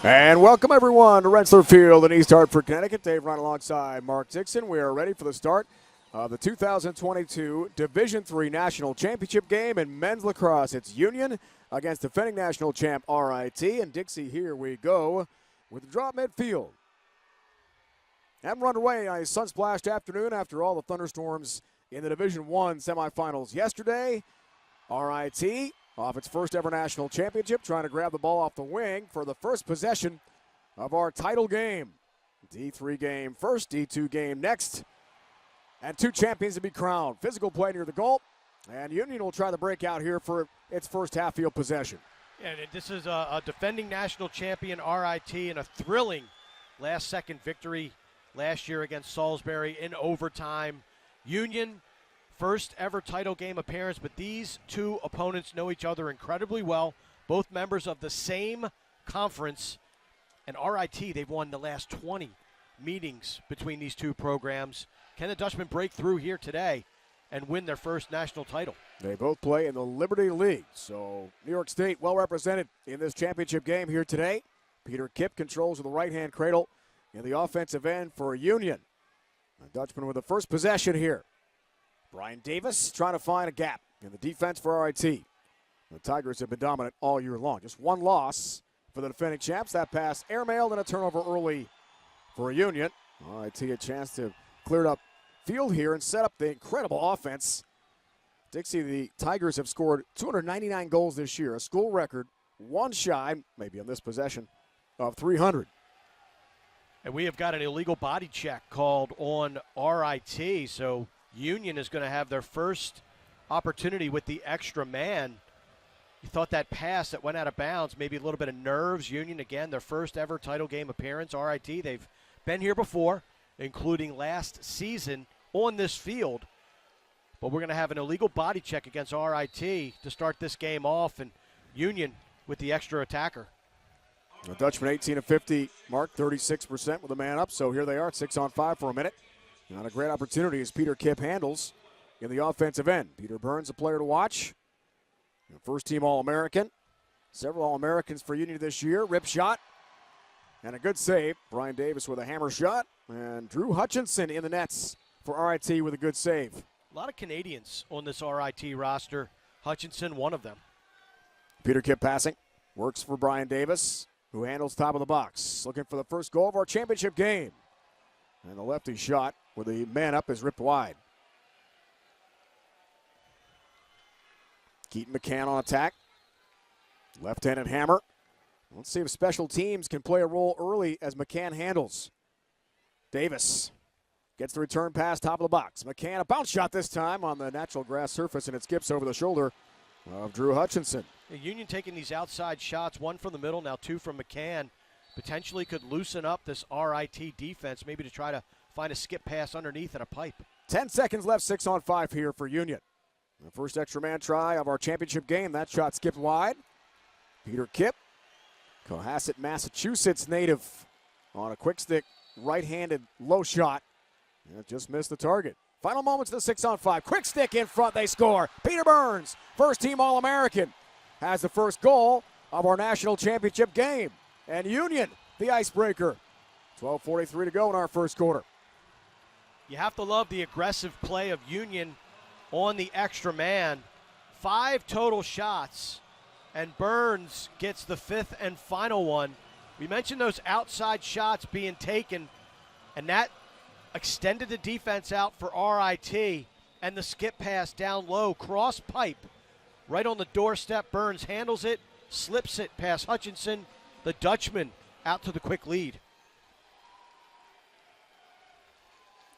And welcome everyone to Rensselaer Field in East Hartford, Connecticut. Dave Ryan alongside Mark Dixon. We are ready for the start of the 2022 Division III National Championship game in men's lacrosse. It's Union against defending national champ RIT. And Dixie, here we go with the draw midfield. And run away on a sun-splashed afternoon after all the thunderstorms in the Division I semifinals yesterday. RIT off its first ever national championship, trying to grab the ball off the wing for the first possession of our title game. D3 game first, D2 game next, and two champions to be crowned. Physical play near the goal, and Union will try to break out here for its first half-field possession. And this is a defending national champion, RIT, and a thrilling last-second victory last year against Salisbury in overtime. Union, first ever title game appearance, but these two opponents know each other incredibly well, both members of the same conference. And RIT, they've won the last 20 meetings between these two programs. Can the Dutchmen break through here today and win their first national title? They both play in the Liberty League, so New York State well represented in this championship game here today. Peter Kipp controls with the right-hand cradle in the offensive end for Union. The Dutchman with the first possession here. Brian Davis trying to find a gap in the defense for RIT. The Tigers have been dominant all year long. Just one loss for the defending champs. That pass airmailed and a turnover early for Union. RIT a chance to clear it up field here and set up the incredible offense. Dixie, the Tigers have scored 299 goals this year, a school record, one shy, maybe on this possession, of 300. And we have got an illegal body check called on RIT, so Union is going to have their first opportunity with the extra man. You thought that pass that went out of bounds, maybe a little bit of nerves. Union, again, their first ever title game appearance. RIT, they've been here before, including last season on this field. But we're going to have an illegal body check against RIT to start this game off, and Union with the extra attacker. The Dutchman 18 of 50, Mark 36% with a man up. So here they are, 6-on-5 for a minute. Not a great opportunity as Peter Kipp handles in the offensive end. Peter Burns, a player to watch. First-team All-American. Several All-Americans for Union this year. Rip shot and a good save. Brian Davis with a hammer shot. And Drew Hutchinson in the nets for RIT with a good save. A lot of Canadians on this RIT roster. Hutchinson, one of them. Peter Kipp passing. Works for Brian Davis, who handles top of the box. Looking for the first goal of our championship game. And the lefty shot with the man up is ripped wide. Keaton McCann on attack. Left-handed hammer. Let's see if special teams can play a role early as McCann handles. Davis gets the return pass top of the box. McCann, a bounce shot this time on the natural grass surface, and it skips over the shoulder of Drew Hutchinson. The Union taking these outside shots, one from the middle, now two from McCann. Potentially could loosen up this RIT defense, maybe to try to find a skip pass underneath and a pipe. 10 seconds left, 6-on-5 here for Union. The first extra man try of our championship game. That shot skipped wide. Peter Kipp, Cohasset, Massachusetts native, on a quick stick, right-handed low shot. And it just missed the target. Final moments of the 6-on-5. Quick stick in front, they score. Peter Burns, first-team All-American, has the first goal of our national championship game. And Union, the icebreaker. 12:43 to go in our first quarter. You have to love the aggressive play of Union on the extra man. 5 total shots, and Burns gets the 5th and final one. We mentioned those outside shots being taken, and that extended the defense out for RIT, and the skip pass down low, cross pipe, right on the doorstep. Burns handles it, slips it past Hutchinson. The Dutchman out to the quick lead.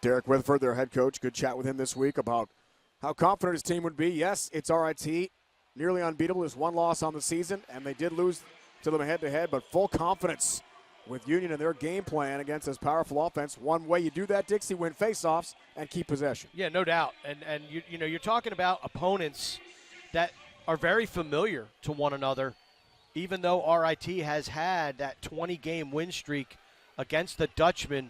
Derek Witherford, their head coach, good chat with him this week about how confident his team would be. Yes, it's RIT, nearly unbeatable. There's one loss on the season, and they did lose to them head-to-head, but full confidence with Union and their game plan against this powerful offense. One way you do that, Dixie, win faceoffs and keep possession. Yeah, no doubt. And you know, you're talking about opponents that are very familiar to one another, even though RIT has had that 20-game win streak against the Dutchman.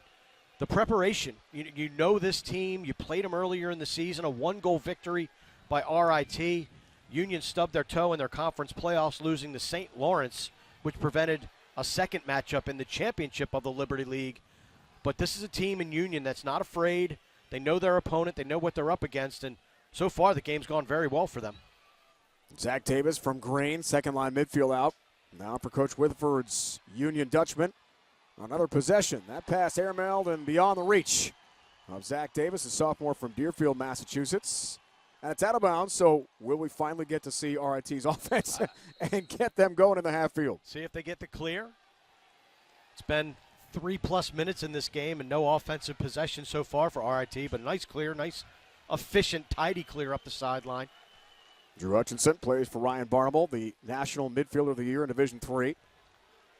The preparation, you know this team. You played them earlier in the season, a 1-goal victory by RIT. Union stubbed their toe in their conference playoffs, losing to St. Lawrence, which prevented a second matchup in the championship of the Liberty League. But this is a team in Union that's not afraid. They know their opponent. They know what they're up against. And so far, the game's gone very well for them. Zach Davis from Green, second line midfield out. Now for Coach Witherford's Union Dutchman. Another possession. That pass airmailed and beyond the reach of Zach Davis, a sophomore from Deerfield, Massachusetts. And it's out of bounds, so will we finally get to see RIT's offense and get them going in the half field? See if they get the clear. It's been 3+ minutes in this game and no offensive possession so far for RIT, but a nice clear, nice, efficient, tidy clear up the sideline. Drew Hutchinson plays for Ryan Barnable, the National Midfielder of the Year in Division III.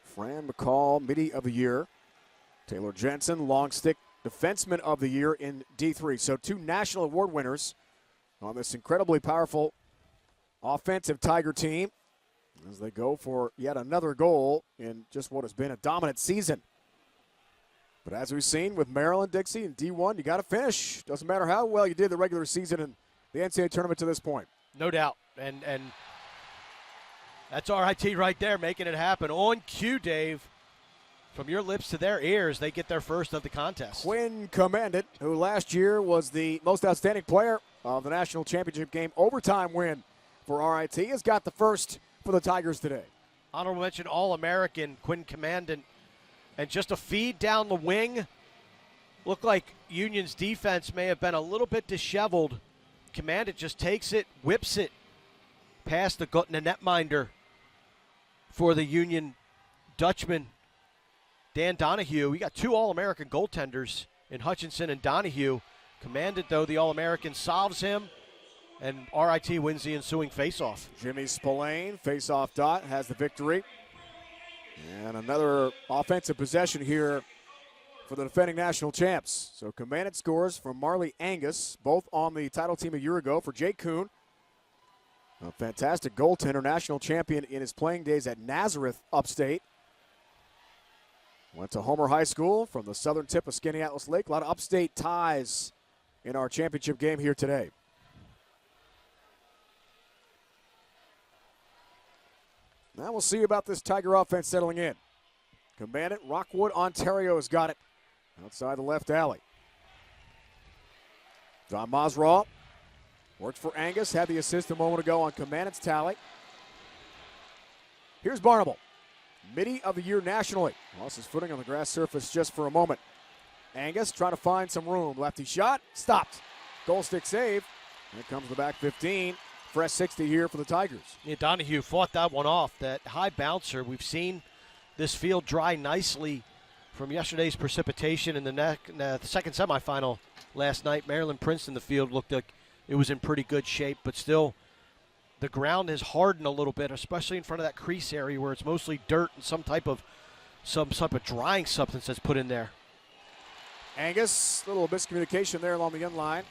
Fran McCall, Midi of the Year. Taylor Jensen, Long Stick Defenseman of the Year in D3. So 2 national award winners on this incredibly powerful offensive Tiger team as they go for yet another goal in just what has been a dominant season. But as we've seen with Maryland, Dixie, and D1, you got to finish. Doesn't matter how well you did the regular season and the NCAA tournament to this point. No doubt. And that's RIT right there making it happen. On cue, Dave. From your lips to their ears, they get their first of the contest. Quinn Commandant, who last year was the most outstanding player of the national championship game overtime win for RIT, has got the first for the Tigers today. Honorable mention All-American Quinn Commandant. And just a feed down the wing. Looked like Union's defense may have been a little bit disheveled. Commandant just takes it, whips it past the netminder for the Union Dutchman, Dan Donahue. We got 2 All-American goaltenders in Hutchinson and Donahue. Commandant, though, the All-American solves him, and RIT wins the ensuing faceoff. Jimmy Spillane, faceoff dot, has the victory. And another offensive possession here for the defending national champs. So Commandant scores from Marley Angus, both on the title team a year ago for Jake Kuhn. A fantastic goaltender, national champion in his playing days at Nazareth upstate. Went to Homer High School from the southern tip of Skaneateles Lake. A lot of upstate ties in our championship game here today. Now we'll see about this Tiger offense settling in. Commandant, Rockwood, Ontario has got it outside the left alley. John Mosraw works for Angus, had the assist a moment ago on Commandant's tally. Here's Barnable. Midi of the Year nationally. Lost his footing on the grass surface just for a moment. Angus trying to find some room. Lefty shot, stopped. Goal stick save. Here comes the back 15. Fresh 60 here for the Tigers. Yeah, Donahue fought that one off. That high bouncer. We've seen this field dry nicely from yesterday's precipitation in the second semifinal last night. Maryland-Princeton, the field looked like it was in pretty good shape, but still the ground has hardened a little bit, especially in front of that crease area where it's mostly dirt and some type of drying substance that's put in there. Angus, a little miscommunication there along the end line.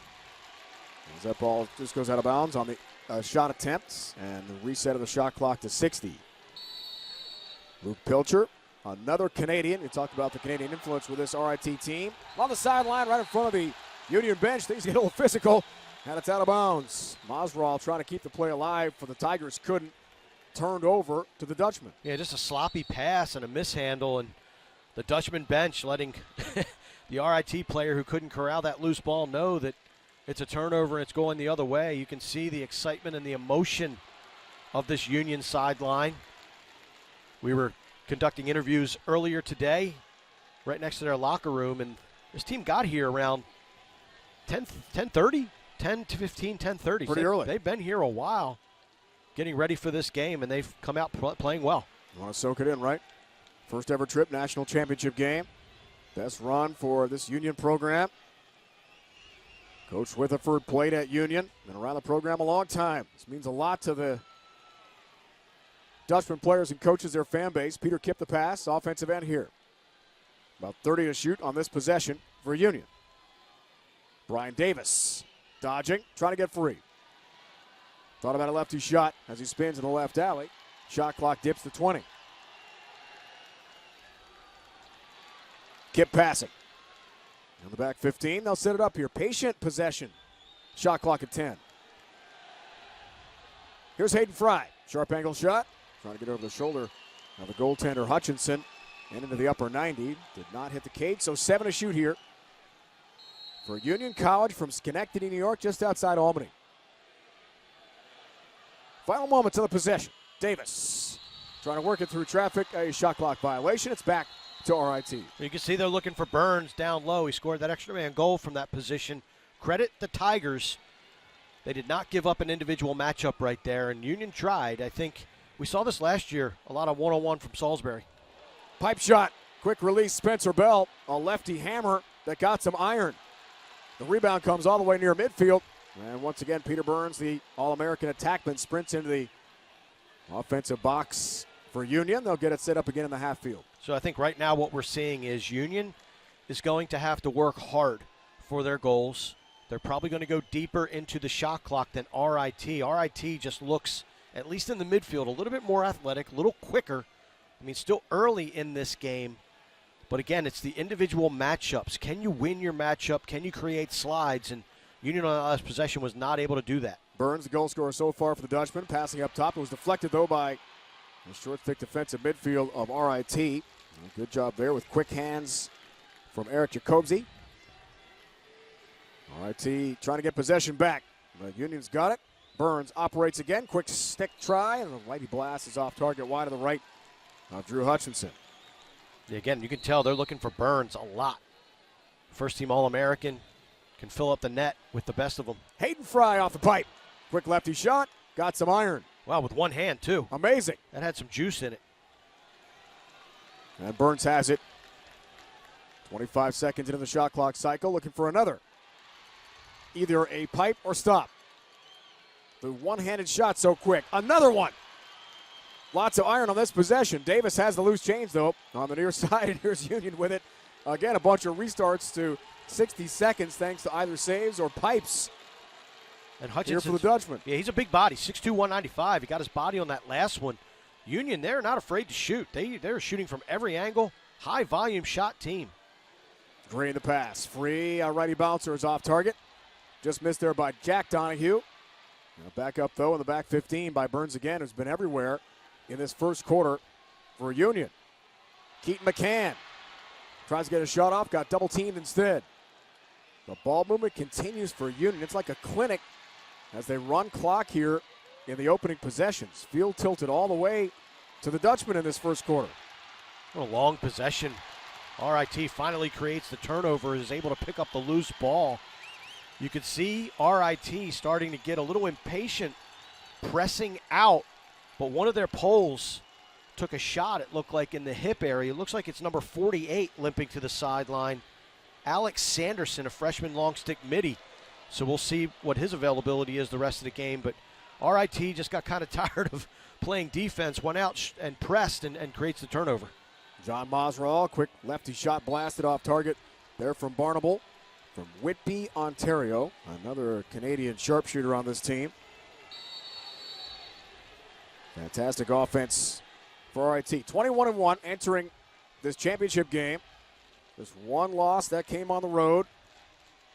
As that ball just goes out of bounds on the shot attempts, and the reset of the shot clock to 60. Luke Pilcher, another Canadian. We talked about the Canadian influence with this RIT team. On the sideline, right in front of the Union bench, things get a little physical, and it's out of bounds. Mosraw trying to keep the play alive for the Tigers, couldn't. Turned over to the Dutchman. Yeah, just a sloppy pass and a mishandle, and the Dutchman bench letting the RIT player who couldn't corral that loose ball know that it's a turnover and it's going the other way. You can see the excitement and the emotion of this Union sideline. We were conducting interviews earlier today right next to their locker room, and this team got here around 10:30, 10 to 15, 10:30. Pretty early. They've been here a while getting ready for this game, and they've come out playing well. You want to soak it in, right? First ever trip, national championship game. Best run for this Union program. Coach Witherford played at Union, been around the program a long time. This means a lot to the Dutchman players and coaches, their fan base. Peter Kipp the pass, offensive end here. About 30 to shoot on this possession for Union. Brian Davis dodging, trying to get free. Thought about a lefty shot as he spins in the left alley. Shot clock dips to 20. Kipp passing. On the back 15, they'll set it up here. Patient possession. Shot clock at 10. Here's Hayden Fry. Sharp angle shot. Trying to get over the shoulder Now the goaltender Hutchinson and into the upper 90. Did not hit the cage, so 7 to shoot here for Union College from Schenectady, New York, just outside Albany. Final moments of the possession. Davis trying to work it through traffic. A shot clock violation. It's back to RIT. You can see they're looking for Burns down low. He scored that extra man goal from that position. Credit the Tigers. They did not give up an individual matchup right there, and Union tried. I think we saw this last year, a lot of one-on-one from Salisbury. Pipe shot. Quick release, Spencer Bell. A lefty hammer that got some iron. The rebound comes all the way near midfield. And once again, Peter Burns, the All-American attackman, sprints into the offensive box for Union. They'll get it set up again in the half field. So I think right now what we're seeing is Union is going to have to work hard for their goals. They're probably going to go deeper into the shot clock than RIT. RIT just looks, at least in the midfield, a little bit more athletic, a little quicker. I mean, still early in this game. But again, it's the individual matchups. Can you win your matchup? Can you create slides? And Union on the last possession was not able to do that. Burns, the goal scorer so far for the Dutchman, passing up top. It was deflected, though, by the short, thick defensive midfield of RIT. Good job there with quick hands from Eric Jacobzi. RIT trying to get possession back, but Union's got it. Burns operates again. Quick stick try, and the righty blast is off target wide to the right of Drew Hutchinson. Again, you can tell they're looking for Burns a lot. First-team All-American, can fill up the net with the best of them. Hayden Fry off the pipe. Quick lefty shot, got some iron. Wow, with one hand, too. Amazing. That had some juice in it. And Burns has it. 25 seconds into the shot clock cycle, looking for another. Either a pipe or stop. The one-handed shot so quick. Another one. Lots of iron on this possession. Davis has the loose change, though, on the near side, and here's Union with it. Again, a bunch of restarts to 60 seconds thanks to either saves or pipes. And Hutchinson, here for the Dutchman. Yeah, he's a big body, 6'2", 195. He got his body on that last one. Union, they're not afraid to shoot. They're shooting from every angle. High-volume shot team. Green the pass. Free righty bouncer is off target. Just missed there by Jack Donahue. Back up, though, in the back 15 by Burns again, who's been everywhere in this first quarter for Union. Keaton McCann tries to get a shot off, got double teamed instead. The ball movement continues for Union. It's like a clinic as they run clock here in the opening possessions. Field tilted all the way to the Dutchman in this first quarter. What a long possession. RIT finally creates the turnover, is able to pick up the loose ball. You could see RIT starting to get a little impatient, pressing out, but one of their poles took a shot, it looked like, in the hip area. It looks like it's number 48 limping to the sideline. Alex Sanderson, a freshman long stick midi. So we'll see what his availability is the rest of the game. But RIT just got kind of tired of playing defense, went out and pressed and creates the turnover. John Mosraw, quick lefty shot blasted off target there from Barnable from Whitby, Ontario. Another Canadian sharpshooter on this team. Fantastic offense for RIT. 21-1 entering this championship game. Just one loss that came on the road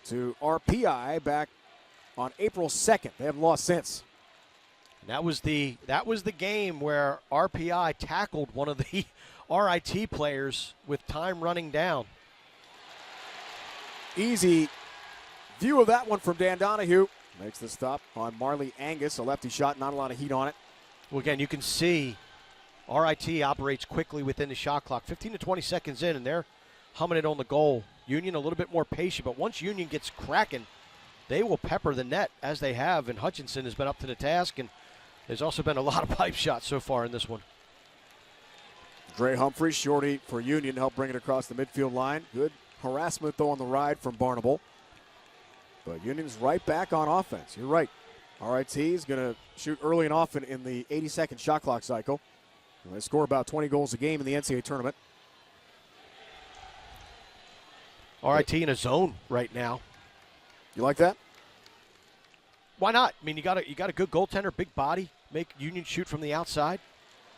to RPI back on April 2nd. They haven't lost since. And that was the game where RPI tackled one of the RIT players with time running down. Easy view of that one from Dan Donahue. Makes the stop on Marley Angus, a lefty shot, not a lot of heat on it. Well, again, you can see RIT operates quickly within the shot clock. 15 to 20 seconds in, and they're humming it on the goal. Union a little bit more patient, but once Union gets cracking, they will pepper the net as they have, and Hutchinson has been up to the task, and there's also been a lot of pipe shots so far in this one. Dre Humphrey, shorty for Union, helped bring it across the midfield line. Good harassment, though, on the ride from Barnable. But Union's right back on offense. You're right. RIT is going to shoot early and often in the 80-second shot clock cycle. And they score about 20 goals a game in the NCAA tournament. RIT in a zone right now. You like that? Why not? I mean, you got a good goaltender, big body, make Union shoot from the outside.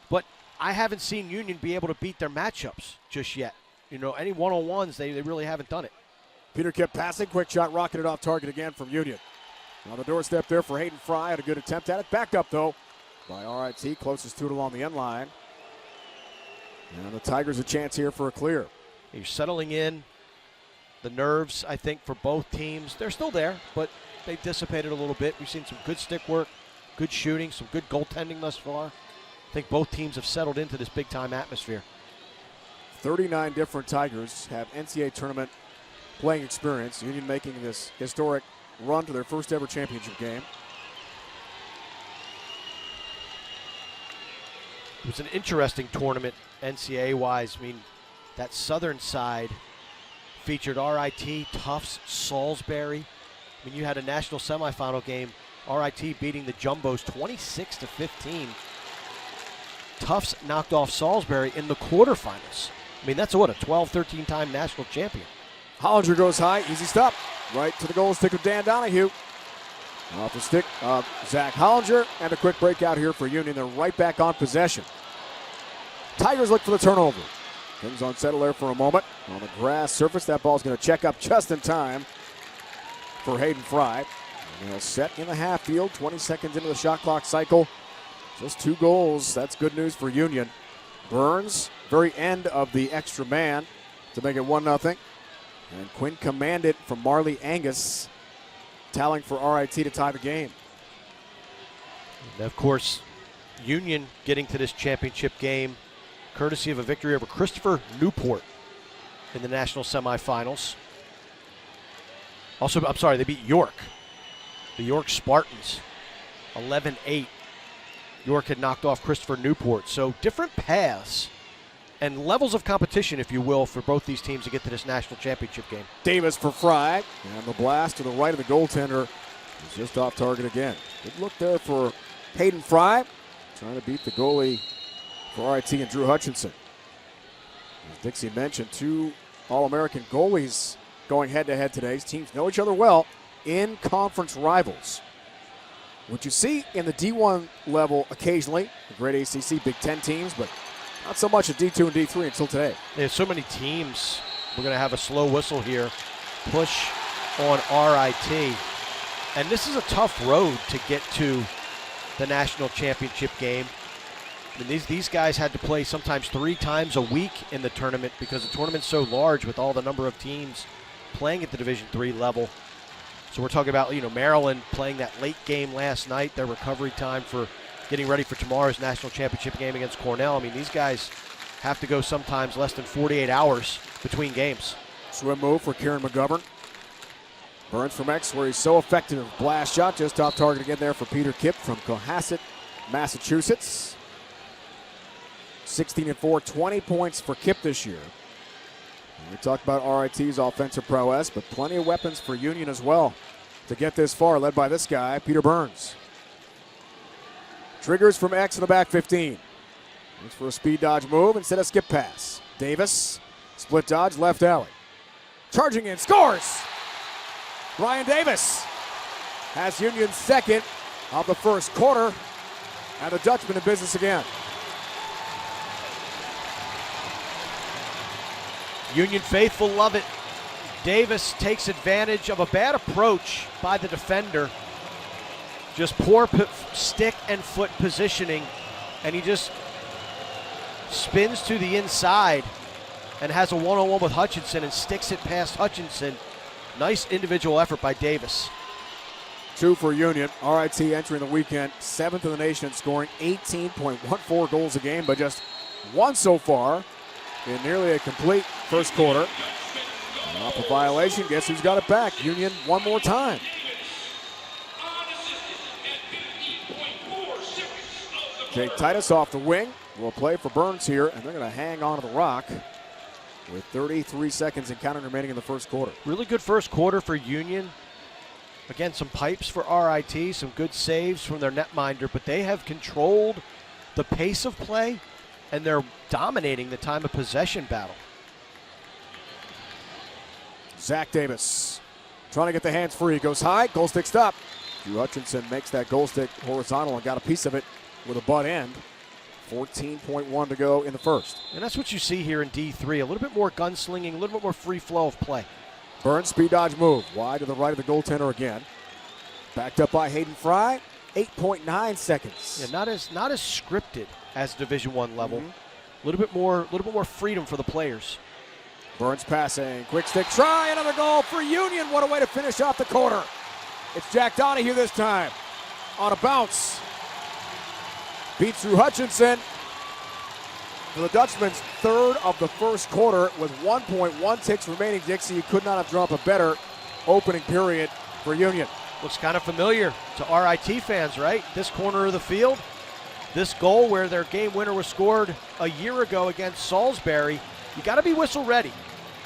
But I haven't seen Union be able to beat their matchups just yet. You know, any one-on-ones, they really haven't done it. Peter kept passing. Quick shot, rocketed off target again from Union. On the doorstep there for Hayden Fry. Had a good attempt at it. Backed up, though, by RIT. Closest to it along the end line. And the Tigers a chance here for a clear. You're settling in. The nerves, I think, for both teams, they're still there, but they dissipated a little bit. We've seen some good stick work, good shooting, some good goaltending thus far. I think both teams have settled into this big-time atmosphere. 39 different Tigers have NCAA tournament playing experience. Union making this historic run to their first ever championship game. It was an interesting tournament, NCAA-wise. I mean, that southern side featured RIT, Tufts, Salisbury. I mean, you had a national semifinal game, RIT beating the Jumbos 26-15. Tufts knocked off Salisbury in the quarterfinals. I mean, that's a 12, 13-time national champion. Hollinger goes high, easy stop. Right to the goal stick of Dan Donahue. Off the stick of Zach Hollinger, and a quick breakout here for Union. They're right back on possession. Tigers look for the turnover. Things unsettled there for a moment. On the grass surface, that ball's going to check up just in time for Hayden Fry. And they'll set in the half field, 20 seconds into the shot clock cycle. Just 2 goals. That's good news for Union. Burns, very end of the extra man to make it 1-0. And Quinn commanded from Marley Angus, tallying for RIT to tie the game. And of course, Union getting to this championship game courtesy of a victory over Christopher Newport in the national semifinals. Also, I'm sorry, they beat York. The York Spartans, 11-8. York had knocked off Christopher Newport. So different paths and levels of competition, if you will, for both these teams to get to this national championship game. Davis for Fry, and the blast to the right of the goaltender is just off target again. Good look there for Hayden Fry, trying to beat the goalie for RIT and Drew Hutchinson. As Dixie mentioned, 2 All-American goalies going head-to-head today. These teams know each other well, in conference rivals. What you see in the D1 level occasionally, the great ACC, Big Ten teams, but not so much at D2 and D3 until today. There's so many teams. We're going to have a slow whistle here. Push on RIT. And this is a tough road to get to the national championship game. I mean, these guys had to play sometimes 3 times a week in the tournament because the tournament's so large with all the number of teams playing at the Division III level. So we're talking about, Maryland playing that late game last night, their recovery time for getting ready for tomorrow's national championship game against Cornell. I mean, these guys have to go sometimes less than 48 hours between games. Swim move for Kieran McGovern. Burns from X, where he's so effective. Blast shot just off target again there for Peter Kipp from Cohasset, Massachusetts. 16-4, 20 points for Kipp this year. And we talked about RIT's offensive prowess, but plenty of weapons for Union as well to get this far, led by this guy, Peter Burns. Triggers from X in the back 15. Looks for a speed dodge move instead of skip pass. Davis, split dodge, left alley. Charging in, scores! Ryan Davis has Union's second of the first quarter, and the Dutchman in business again. Union faithful love it. Davis takes advantage of a bad approach by the defender. Just poor stick and foot positioning, and he just spins to the inside and has a one-on-one with Hutchinson and sticks it past Hutchinson. Nice individual effort by Davis. 2 for Union. RIT entering the weekend 7th in the nation, scoring 18.14 goals a game, but just 1 so far in nearly a complete first quarter. And off a violation, guess who's got it back? Union one more time. Jake Titus off the wing will play for Burns here, and they're going to hang on to the rock with 33 seconds and counting remaining in the first quarter. Really good first quarter for Union. Again, some pipes for RIT, some good saves from their netminder, but they have controlled the pace of play, and they're dominating the time of possession battle. Zach Davis trying to get the hands free. Goes high, goal stick stop. Drew Hutchinson makes that goal stick horizontal and got a piece of it with a butt end. 14.1 to go in the first. And that's what you see here in D3. A little bit more gunslinging, a little bit more free flow of play. Burns speed dodge move. Wide to the right of the goaltender again. Backed up by Hayden Fry. 8.9 seconds. Yeah, not as scripted as Division I level. A little bit more freedom for the players. Burns passing, quick stick try, another goal for Union. What a way to finish off the quarter. It's Jack Donahue this time on a bounce. Beats through Hutchinson for the Dutchman's third of the first quarter with 1.1 ticks remaining. Dixie, you could not have drawn up a better opening period for Union. Looks kind of familiar to RIT fans, right? This corner of the field, this goal where their game winner was scored a year ago against Salisbury. You got to be whistle ready,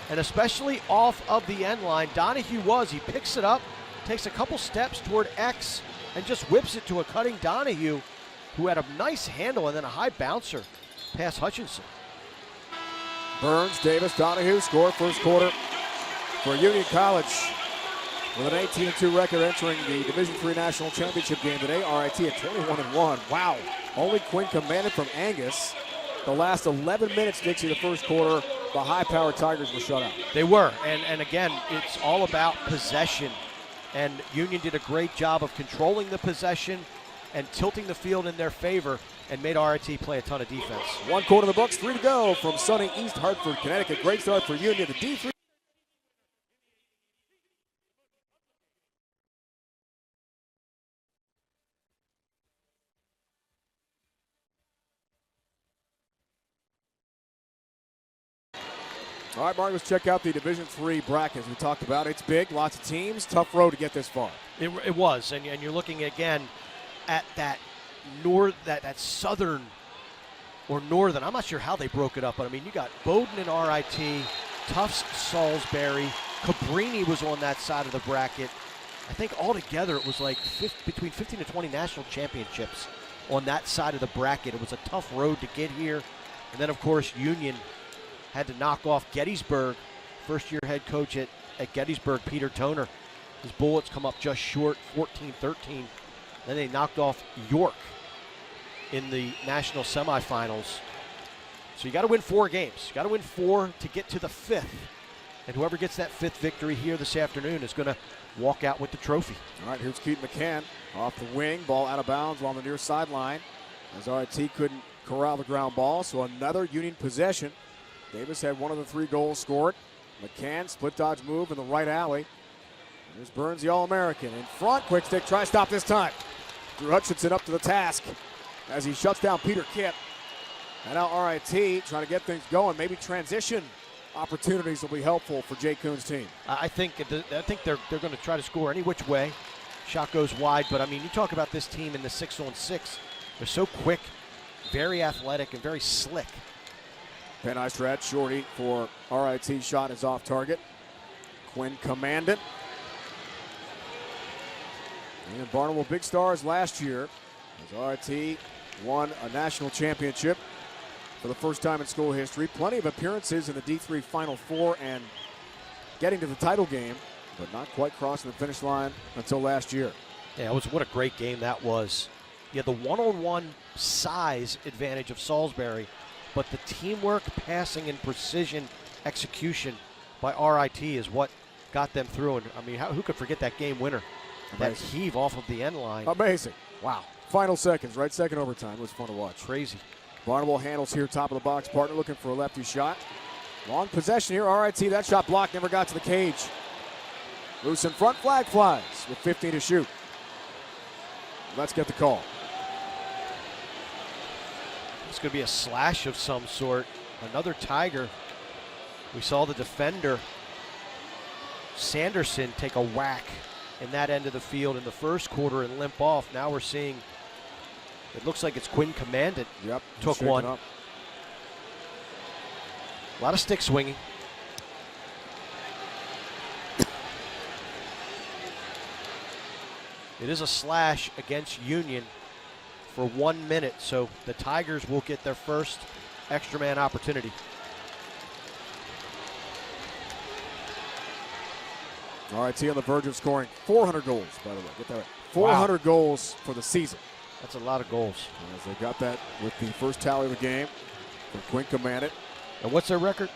and especially off of the end line. Donahue he picks it up, takes a couple steps toward X, and just whips it to a cutting Donahue, who had a nice handle and then a high bouncer past Hutchinson. Burns, Davis, Donahue score first quarter for Union College with an 18-2 record entering the Division III National Championship game today. RIT at 21-1. Wow. Only Quinn commanded from Angus. The last 11 minutes, Dixie, the first quarter, the high-powered Tigers were shut out. They were, and again, it's all about possession. And Union did a great job of controlling the possession and tilting the field in their favor and made RIT play a ton of defense. One quarter of the books, 3 to go from sunny East Hartford, Connecticut. Great start for Union. The D3. All right, Mark, let's check out the Division III bracket as we talked about. It's big, lots of teams, tough road to get this far. It was, and you're looking again at that southern or northern. I'm not sure how they broke it up, but I mean, you got Bowdoin and RIT, Tufts, Salisbury, Cabrini was on that side of the bracket. I think altogether it was like between 15 to 20 national championships on that side of the bracket. It was a tough road to get here, and then of course Union had to knock off Gettysburg. First-year head coach at Gettysburg, Peter Toner. His Bullets come up just short, 14-13. Then they knocked off York in the national semifinals. So you got to win 4 games. You got to win 4 to get to the 5th. And whoever gets that 5th victory here this afternoon is going to walk out with the trophy. All right, here's Keaton McCann off the wing. Ball out of bounds along the near sideline as RIT couldn't corral the ground ball. So another Union possession. Davis had one of the 3 goals scored. McCann, split dodge move in the right alley. Here's Burns, the All-American. In front, quick stick, try stop this time. Drew Hutchinson up to the task as he shuts down Peter Kipp. And now RIT trying to get things going. Maybe transition opportunities will be helpful for Jay Kuhn's team. I think they're going to try to score any which way. Shot goes wide, but I mean, you talk about this team in the 6-on-6. They're so quick, very athletic, and very slick. Penn stretch, shorty for RIT. Shot is off target. Quinn commanded. And Barnwell big stars last year as RIT won a national championship for the first time in school history. Plenty of appearances in the D3 Final Four and getting to the title game, but not quite crossing the finish line until last year. Yeah, what a great game that was. You had the one-on-one size advantage of Salisbury, but the teamwork, passing, and precision execution by RIT is what got them through. And I mean, who could forget that game winner? Amazing. That heave off of the end line. Amazing. Wow. Final seconds, right? Second overtime. It was fun to watch. Crazy. Barnwell handles here, top of the box. Partner looking for a lefty shot. Long possession here. RIT, that shot blocked, never got to the cage. Loose in front, flag flies with 15 to shoot. Let's get the call. It's going to be a slash of some sort. Another Tiger. We saw the defender, Sanderson, take a whack in that end of the field in the first quarter and limp off. Now we're seeing, it looks like it's Quinn Commandant. Yep. Took one. A lot of stick swinging. It is a slash against Union for 1 minute, so the Tigers will get their first extra man opportunity. RIT on the verge of scoring 400 goals, by the way. Get that right. 400 goals for the season. That's a lot of goals. As they got that with the first tally of the game from Quinn Commandant. And what's their record?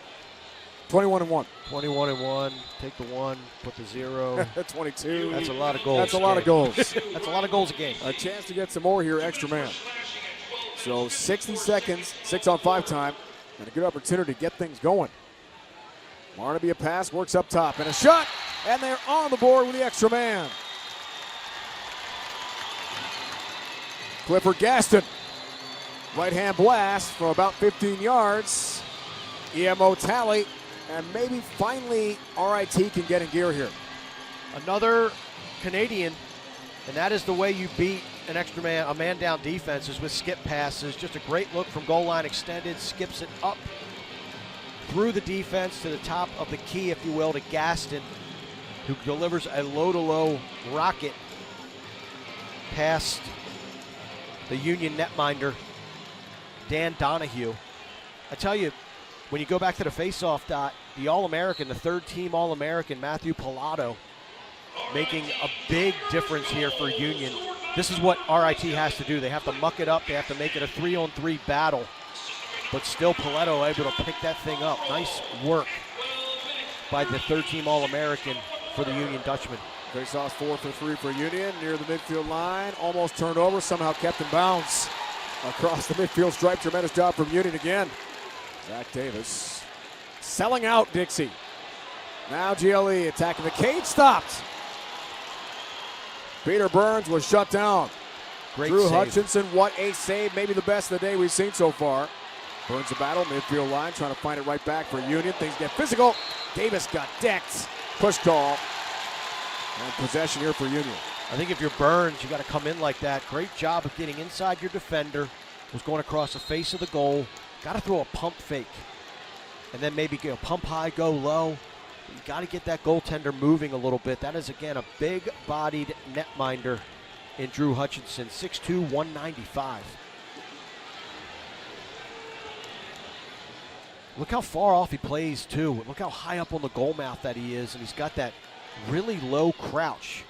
21-1. 21-1. Take the 1, put the 0. 22. That's a lot of goals. That's a lot of goals. That's a lot of goals a game. A chance to get some more here, extra man. So 60 seconds, 6-on-5 time. And a good opportunity to get things going. Barnaby a pass, works up top, and a shot, and they're on the board with the extra man. Clifford Gaston, right-hand blast from about 15 yards. EMO tally, and maybe finally RIT can get in gear here. Another Canadian, and that is the way you beat an extra man, a man-down defense, is with skip passes. Just a great look from goal line extended, skips it up through the defense to the top of the key, if you will, to Gaston, who delivers a low-to-low rocket past the Union netminder, Dan Donahue. I tell you, when you go back to the face-off dot, the All-American, the third-team All-American, Matthew Pilato, making a big difference here for Union. This is what RIT has to do. They have to muck it up. They have to make it a 3-on-3 battle. But still, Pilato able to pick that thing up. Nice work by the third-team All-American for the Union Dutchman. Face-off 4 for 3 for Union near the midfield line. Almost turned over, somehow kept in bounds across the midfield stripe. Tremendous job from Union again. Zach Davis selling out Dixie. Now GLE attacking the cage, stopped. Peter Burns was shut down. Great Drew save. Hutchinson, what a save. Maybe the best of the day we've seen so far. Burns the battle, midfield line, trying to find it right back for Union. Things get physical. Davis got decked. Push call. And possession here for Union. I think if you're Burns, you got to come in like that. Great job of getting inside your defender. Was going across the face of the goal. Got to throw a pump fake. And then maybe pump high, go low. You got to get that goaltender moving a little bit. That is, again, a big-bodied netminder in Drew Hutchinson, 6'2", 195. Look how far off he plays, too. Look how high up on the goal mouth that he is, and he's got that really low crouch.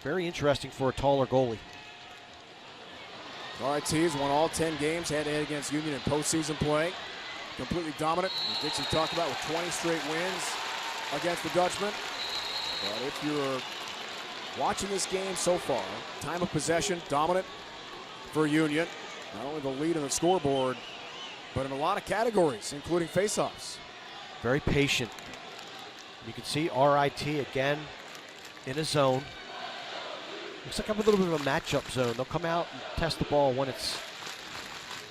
Very interesting for a taller goalie. RIT has won all 10 games head-to-head against Union in postseason play. Completely dominant, as Dixie talked about, with 20 straight wins against the Dutchman. But if you're watching this game so far, time of possession, dominant for Union. Not only the lead on the scoreboard, but in a lot of categories, including faceoffs. Very patient. You can see RIT again in a zone. Looks like a little bit of a matchup zone. They'll come out and test the ball when it's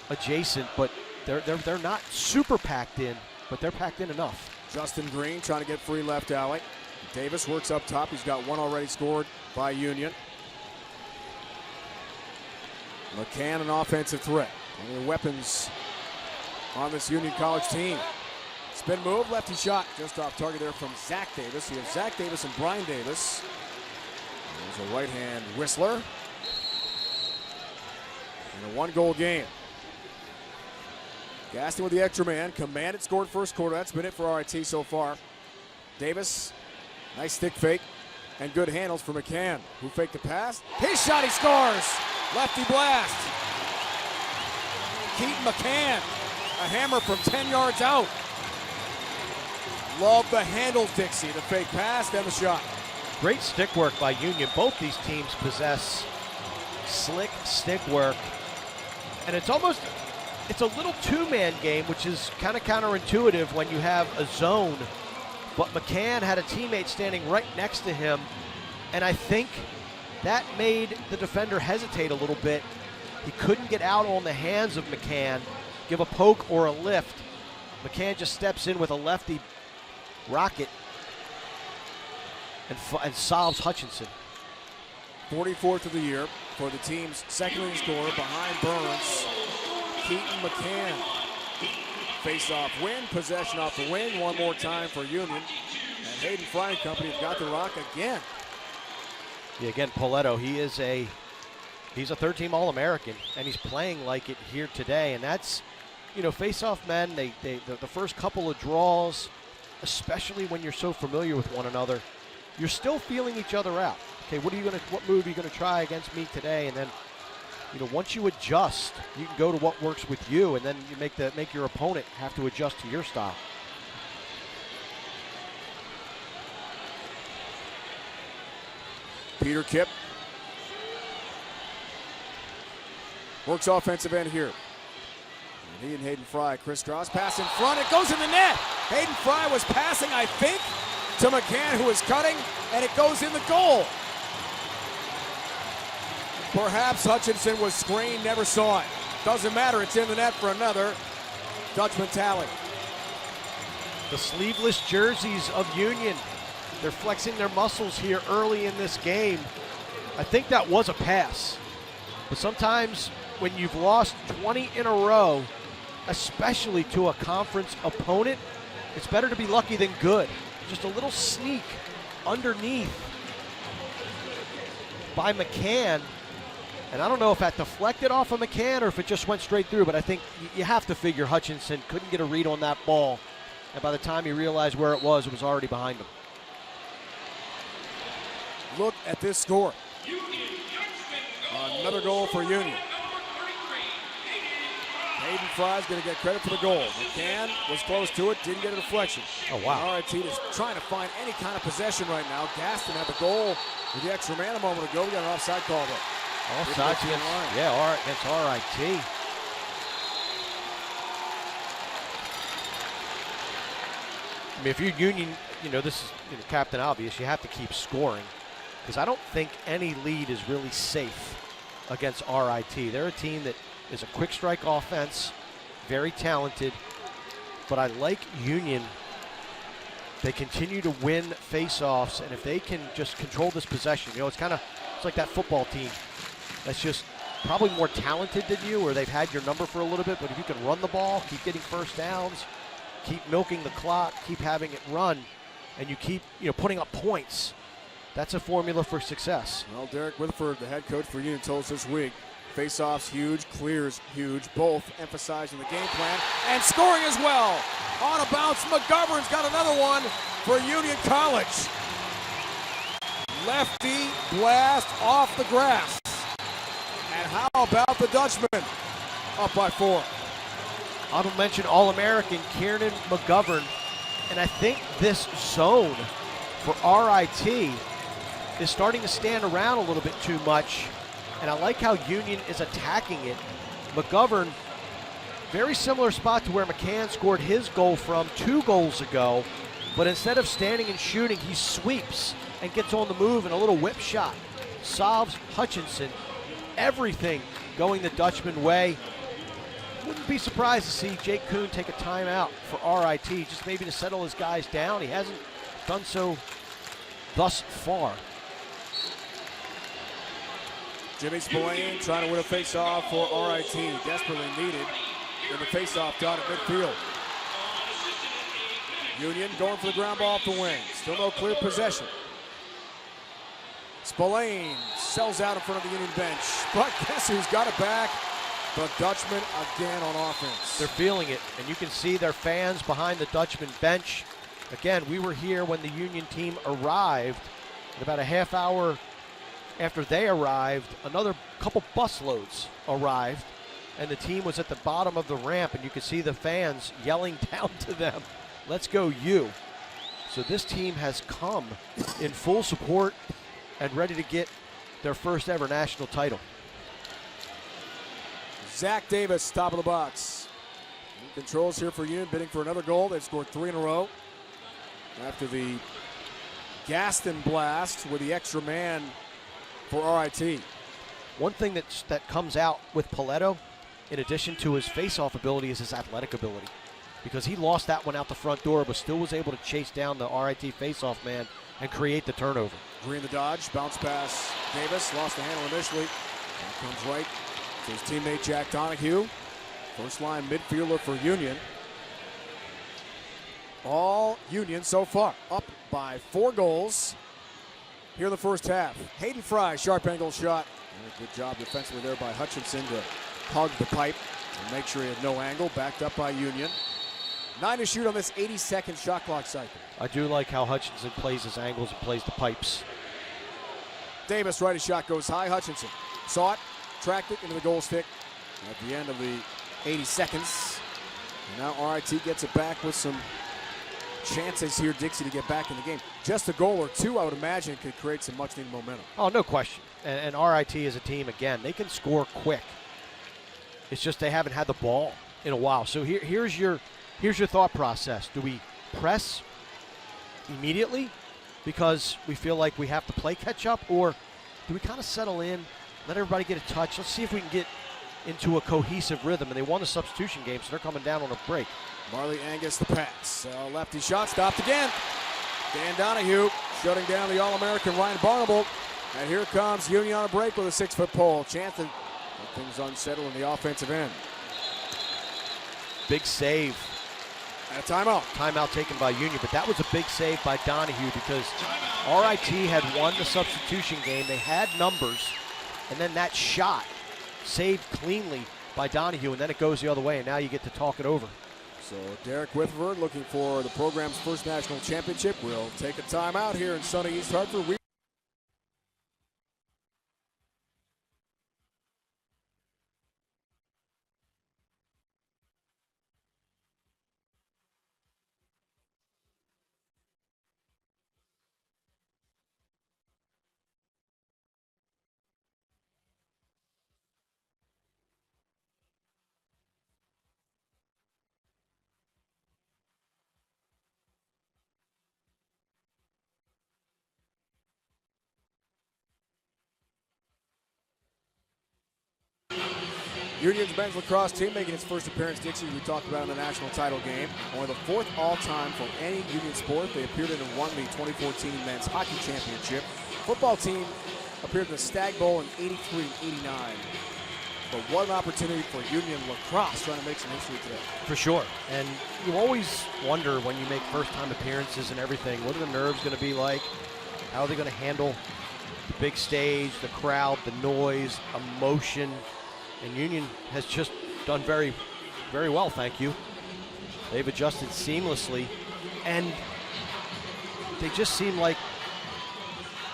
adjacent, but they're not super packed in, but they're packed in enough. Justin Green trying to get free left alley. Davis works up top. He's got one already scored by Union. McCann, an offensive threat. One of the weapons on this Union College team. Spin move, lefty shot, just off target there from Zach Davis. You have Zach Davis and Brian Davis. There's a right-hand whistler. And a one-goal game. Gaston with the extra man. Commanded, scored first quarter. That's been it for RIT so far. Davis, nice stick fake. And good handles for McCann, who faked the pass. His shot, he scores! Lefty blast. Keaton McCann, a hammer from 10 yards out. Love the handles, Dixie. The fake pass, then the shot. Great stick work by Union. Both these teams possess slick stick work. And it's a little two-man game, which is kind of counterintuitive when you have a zone. But McCann had a teammate standing right next to him, and I think that made the defender hesitate a little bit. He couldn't get out on the hands of McCann, give a poke or a lift. McCann just steps in with a lefty rocket and solves Hutchinson. 44th of the year for the team's second leading scorer behind Burns. Keaton McCann. Face-off win, possession off the wing one more time for Union. And Hayden Frying Company have got the rock again. Yeah, again, Paletto, he's a third-team All-American, and he's playing like it here today. And that's, face-off men, the first couple of draws, especially when you're so familiar with one another, you're still feeling each other out. Okay, what move are you gonna try against me today? And then, once you adjust, you can go to what works with you, and then you make your opponent have to adjust to your style. Peter Kipp works offensive end here. And he and Hayden Fry crisscross, pass in front, it goes in the net. Hayden Fry was passing, I think, to McCann, who was cutting, and it goes in the goal. Perhaps Hutchinson was screened, never saw it. Doesn't matter, it's in the net for another Dutchman tally. The sleeveless jerseys of Union, they're flexing their muscles here early in this game. I think that was a pass. But sometimes when you've lost 20 in a row, especially to a conference opponent, it's better to be lucky than good. Just a little sneak underneath by McCann. And I don't know if that deflected off of McCann or if it just went straight through, but I think you have to figure Hutchinson couldn't get a read on that ball. And by the time he realized where it was already behind him. Look at this score. Another goal for Union. Hayden Fry's going to get credit for the goal. McCann was close to it, didn't get a deflection. Oh, wow. RIT is trying to find any kind of possession right now. Gaston had the goal with the extra man a moment ago. We got an offside call there. Offside against RIT. I mean, if you're Union, this is Captain Obvious, you have to keep scoring because I don't think any lead is really safe against RIT. They're a team that is a quick strike offense, very talented, but I like Union. They continue to win face-offs, and if they can just control this possession, it's like that football team that's just probably more talented than you, or they've had your number for a little bit, but if you can run the ball, keep getting first downs, keep milking the clock, keep having it run, and you keep putting up points, that's a formula for success. Well, Derek Witherford, the head coach for Union, told us this week, face-offs huge, clears huge, both emphasizing the game plan and scoring as well. On a bounce, McGovern's got another one for Union College. Lefty blast off the grass. And how about the Dutchman? Up by 4. I'll mention All-American Kieran McGovern, and I think this zone for RIT is starting to stand around a little bit too much, and I like how Union is attacking it. McGovern, very similar spot to where McCann scored his goal from 2 goals ago, but instead of standing and shooting, he sweeps and gets on the move in a little whip shot. Solves Hutchinson. Everything going the Dutchman way. Wouldn't be surprised to see Jake Kuhn take a timeout for RIT, just maybe to settle his guys down. He hasn't done so thus far. Jimmy Spillane trying to win a face-off for RIT. Desperately needed in the face-off dot at midfield. Union going for the ground ball off the wing. Still no clear possession. Spillane sells out in front of the Union bench. But guess who's got it back? The Dutchman again on offense. They're feeling it, and you can see their fans behind the Dutchman bench. Again, we were here when the Union team arrived. And about a half hour after they arrived, another couple bus loads arrived, and the team was at the bottom of the ramp, and you could see the fans yelling down to them, "Let's go you." So this team has come in full support and ready to get their first ever national title. Zach Davis, top of the box. Controls here for Union, bidding for another goal. They've scored 3 in a row. After the Gaston blast with the extra man for RIT. One thing that comes out with Paletto, in addition to his face-off ability, is his athletic ability. Because he lost that one out the front door, but still was able to chase down the RIT face-off man and create the turnover. Green the dodge, bounce pass. Davis lost the handle initially. And comes right to his teammate Jack Donahue. First line midfielder for Union. All Union so far, up by 4 goals here in the first half. Hayden Fry, sharp angle shot. And a good job defensively there by Hutchinson to hug the pipe and make sure he had no angle. Backed up by Union. 9 to shoot on this 80-second shot clock cycle. I do like how Hutchinson plays his angles and plays the pipes. Davis, righty shot goes high. Hutchinson saw it, tracked it into the goal stick at the end of the 80 seconds. And now RIT gets it back with some chances here, Dixie, to get back in the game. Just a goal or 2, I would imagine, could create some much-needed momentum. Oh, no question. And RIT as a team, again, they can score quick. It's just they haven't had the ball in a while. So here's your thought process. Do we press immediately because we feel like we have to play catch up, or do we kind of settle in, let everybody get a touch? Let's see if we can get into a cohesive rhythm. And they won the substitution game, so they're coming down on a break. Marley Angus the pass. Lefty shot stopped again. Dan Donahue shutting down the All-American Ryan Barnable. And here comes Union on a break with a 6-foot pole. Chance to get things unsettled in the offensive end. Big save. And a timeout. Timeout taken by Union, but that was a big save by Donahue because RIT had won the substitution game. They had numbers, and then that shot saved cleanly by Donahue, and then it goes the other way, and now you get to talk it over. So Derek Withford looking for the program's first national championship. We'll take a timeout here in sunny East Hartford. Union's men's lacrosse team making its first appearance, Dixie, we talked about in the national title game. Only the 4th all-time for any Union sport. They appeared in and won the 2014 men's hockey championship. Football team appeared in the Stag Bowl in 83 and 89. But what an opportunity for Union lacrosse trying to make some history today. For sure. And you always wonder when you make first-time appearances and everything, what are the nerves going to be like? How are they going to handle the big stage, the crowd, the noise, emotion? And Union has just done very, very well, thank you. They've adjusted seamlessly, and they just seem like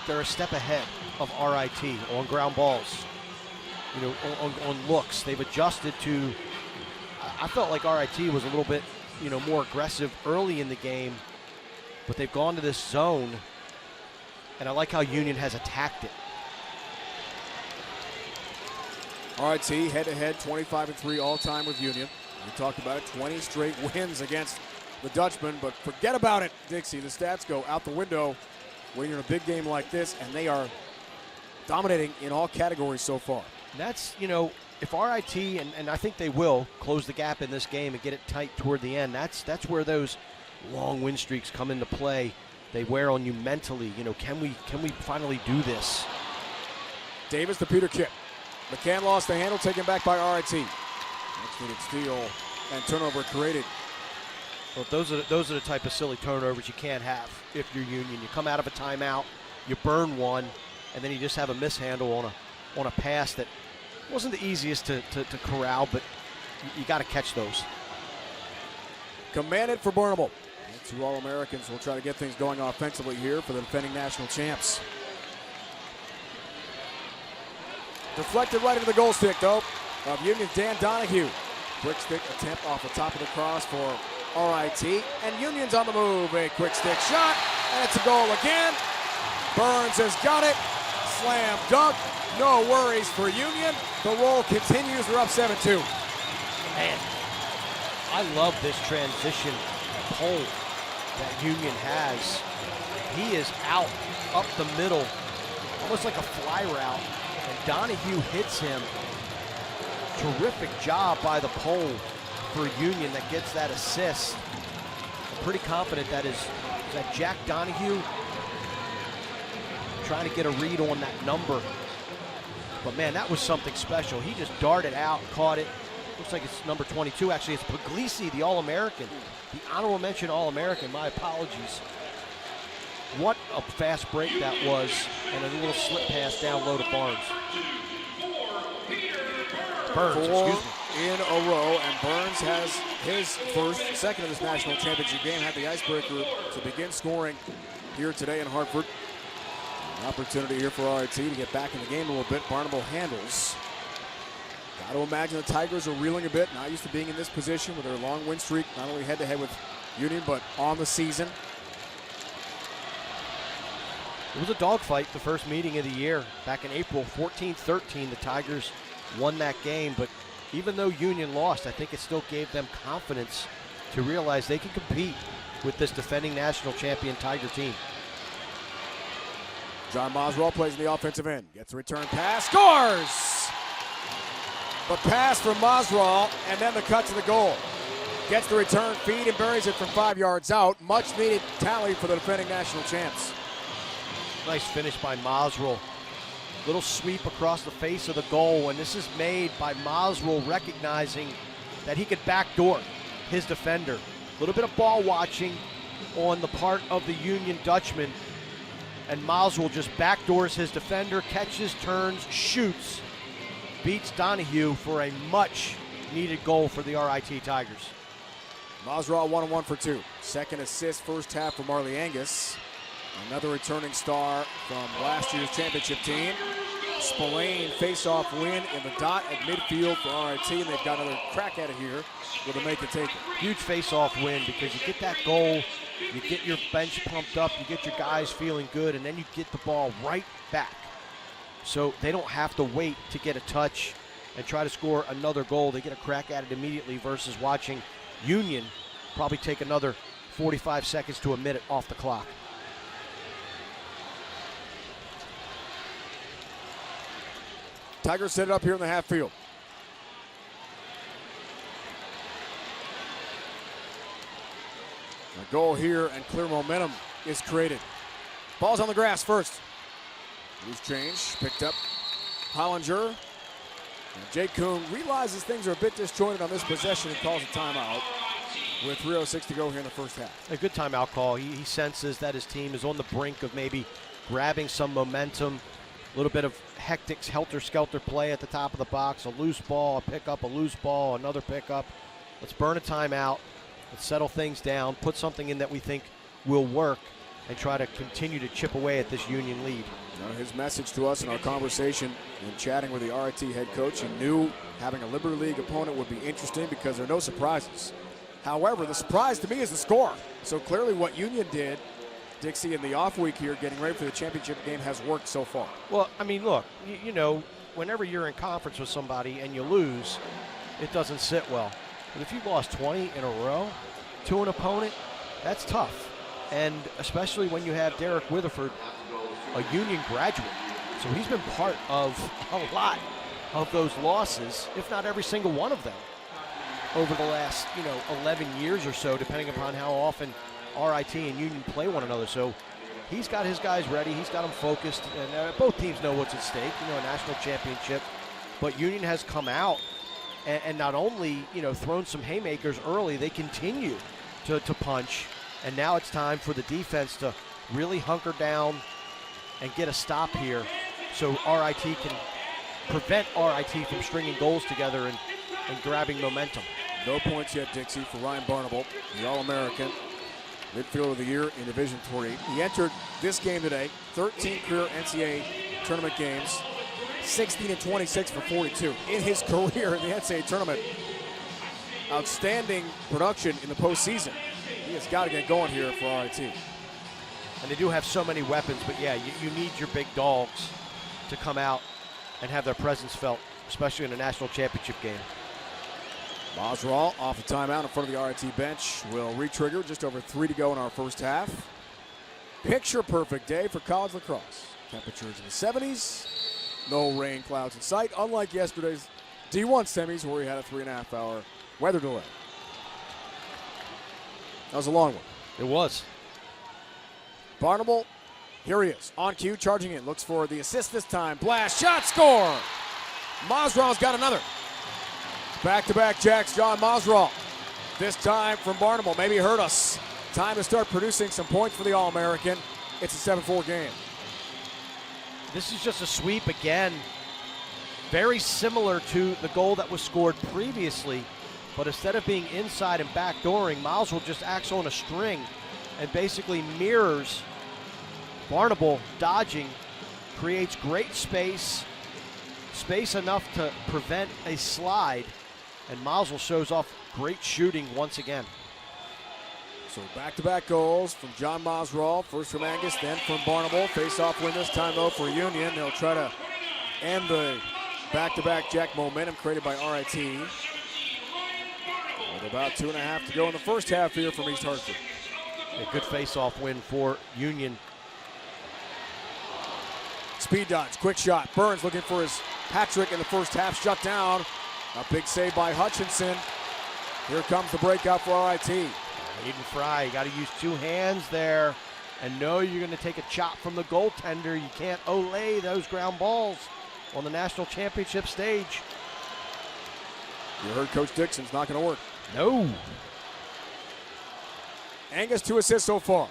they're a step ahead of RIT on ground balls, you know, on looks. They've adjusted to, I felt like RIT was a little bit, you know, more aggressive early in the game, but they've gone to this zone, and I like how Union has attacked it. RIT head-to-head 25-3 all-time with Union. We talked about it, 20 straight wins against the Dutchman, but forget about it, Dixie. The stats go out the window when you're in a big game like this, and they are dominating in all categories so far. And that's, you know, if RIT, and I think they will, close the gap in this game and get it tight toward the end, that's where those long win streaks come into play. They wear on you mentally. You know, can we finally do this? Davis, the Peter kick. McCann lost the handle, taken back by RIT. Next-minute steal and turnover created. Well, those are the type of silly turnovers you can't have if you're Union. You come out of a timeout, you burn one, and then you just have a mishandle on a pass that wasn't the easiest to corral, but you got to catch those. Commanded for Barnable. And 2 All-Americans will try to get things going offensively here for the defending national champs. Deflected right into the goal stick, though, of Union's Dan Donahue. Quick stick attempt off the top of the cross for RIT. And Union's on the move. A quick stick shot, and it's a goal again. Burns has got it. Slam dunk. No worries for Union. The roll continues. They're up 7-2. Man, I love this transition pole that Union has. He is out up the middle, almost like a fly route. And Donahue hits him. Terrific job by the pole for Union that gets that assist. I'm pretty confident that is that Jack Donahue trying to get a read on that number. But man, that was something special. He just darted out, caught it. Looks like it's number 22. Actually, it's Puglisi, the All-American. The honorable mention All-American, my apologies. What a fast break that was, and a little slip pass down low to Barnes. Burns, excuse me. In a row, and Burns has his second of this national championship game, had the icebreaker to begin scoring here today in Hartford. An opportunity here for RIT to get back in the game a little bit. Barnable handles. Got to imagine the Tigers are reeling a bit, not used to being in this position with their long win streak, not only head-to-head with Union, but on the season. It was a dogfight the first meeting of the year back in April 14-13. The Tigers won that game, but even though Union lost, I think it still gave them confidence to realize they can compete with this defending national champion Tiger team. John Mosrall plays in the offensive end. Gets a return pass, scores! The pass from Mosrall, and then the cut to the goal. Gets the return feed and buries it from 5 yards out. Much needed tally for the defending national champs. Nice finish by Mosrall. Little sweep across the face of the goal, and this is made by Mosrall recognizing that he could backdoor his defender. A little bit of ball watching on the part of the Union Dutchman, and Mosrall just backdoors his defender, catches, turns, shoots, beats Donahue for a much needed goal for the RIT Tigers. Mosrall 1-1 for 2. Second assist first half for Marley Angus. Another returning star from last year's championship team. Spillane face-off win in the dot at midfield for RIT, and they've got another crack at it here with a make and take it. Huge face-off win because you get that goal, you get your bench pumped up, you get your guys feeling good, and then you get the ball right back. So they don't have to wait to get a touch and try to score another goal. They get a crack at it immediately versus watching Union probably take another 45 seconds to a minute off the clock. Tigers set it up here in the half field. A goal here and clear momentum is created. Ball's on the grass first. Loose change, picked up Hollinger. And Jake Kuhn realizes things are a bit disjointed on this possession and calls a timeout with 3:06 to go here in the first half. A good timeout call. He senses that his team is on the brink of maybe grabbing some momentum. A little bit of hectic helter-skelter play at the top of the box. A loose ball, a pickup, a loose ball, another pickup. Let's burn a timeout. Let's settle things down, put something in that we think will work, and try to continue to chip away at this Union lead. His message to us in our conversation and chatting with the RIT head coach, he knew having a Liberty League opponent would be interesting because there are no surprises. However, the surprise to me is the score. So clearly what Union did, Dixie, in the off week here, getting ready for the championship game, has worked so far. Well, I mean, look, you know, whenever you're in conference with somebody and you lose, it doesn't sit well. But if you've lost 20 in a row to an opponent, that's tough. And especially when you have Derek Witherford, a Union graduate. So he's been part of a lot of those losses, if not every single one of them, over the last, 11 years or so, depending upon how often RIT and Union play one another. So he's got his guys ready. He's got them focused. And both teams know what's at stake, a national championship. But Union has come out and not only, thrown some haymakers early, they continue to punch. And now it's time for the defense to really hunker down and get a stop here so RIT can prevent RIT from stringing goals together and grabbing momentum. No points yet, Dixie, for Ryan Barnable, the All-American, midfielder of the year in Division III. He entered this game today, 13 career NCAA tournament games, 16-26 for 42 in his career in the NCAA tournament. Outstanding production in the postseason. He has got to get going here for RIT. And they do have so many weapons, but yeah, you need your big dogs to come out and have their presence felt, especially in a national championship game. Mosrall off a timeout in front of the RIT bench will re-trigger. Just over 3 to go in our first half. Picture perfect day for college lacrosse. Temperatures in the 70s. No rain clouds in sight, unlike yesterday's D1 semis where we had a 3.5 hour weather delay. That was a long one. It was. Barnable, here he is, on cue, charging in. Looks for the assist this time. Blast, shot, score! Mosrall's got another. Back-to-back jacks, John Mosrall. This time from Barnable, maybe hurt us. Time to start producing some points for the All-American. It's a 7-4 game. This is just a sweep again. Very similar to the goal that was scored previously, but instead of being inside and backdooring, Mosrall just acts on a string and basically mirrors Barnable dodging, creates great space enough to prevent a slide, and Mosrall shows off great shooting once again. So back-to-back goals from John Mosrall, first from Angus, then from Barnable. Face-off win this time, though, for Union. They'll try to end the back-to-back jack momentum created by RIT. With about 2.5 to go in the first half here from East Hartford. A good face-off win for Union. Speed dodge, quick shot. Burns looking for his hat trick in the first half, shut down. A big save by Hutchinson. Here comes the breakout for RIT. Hayden Fry, you got to use two hands there and know you're going to take a chop from the goaltender. You can't olay those ground balls on the national championship stage. You heard Coach Dixon's not going to work. No. Angus 2 assists so far.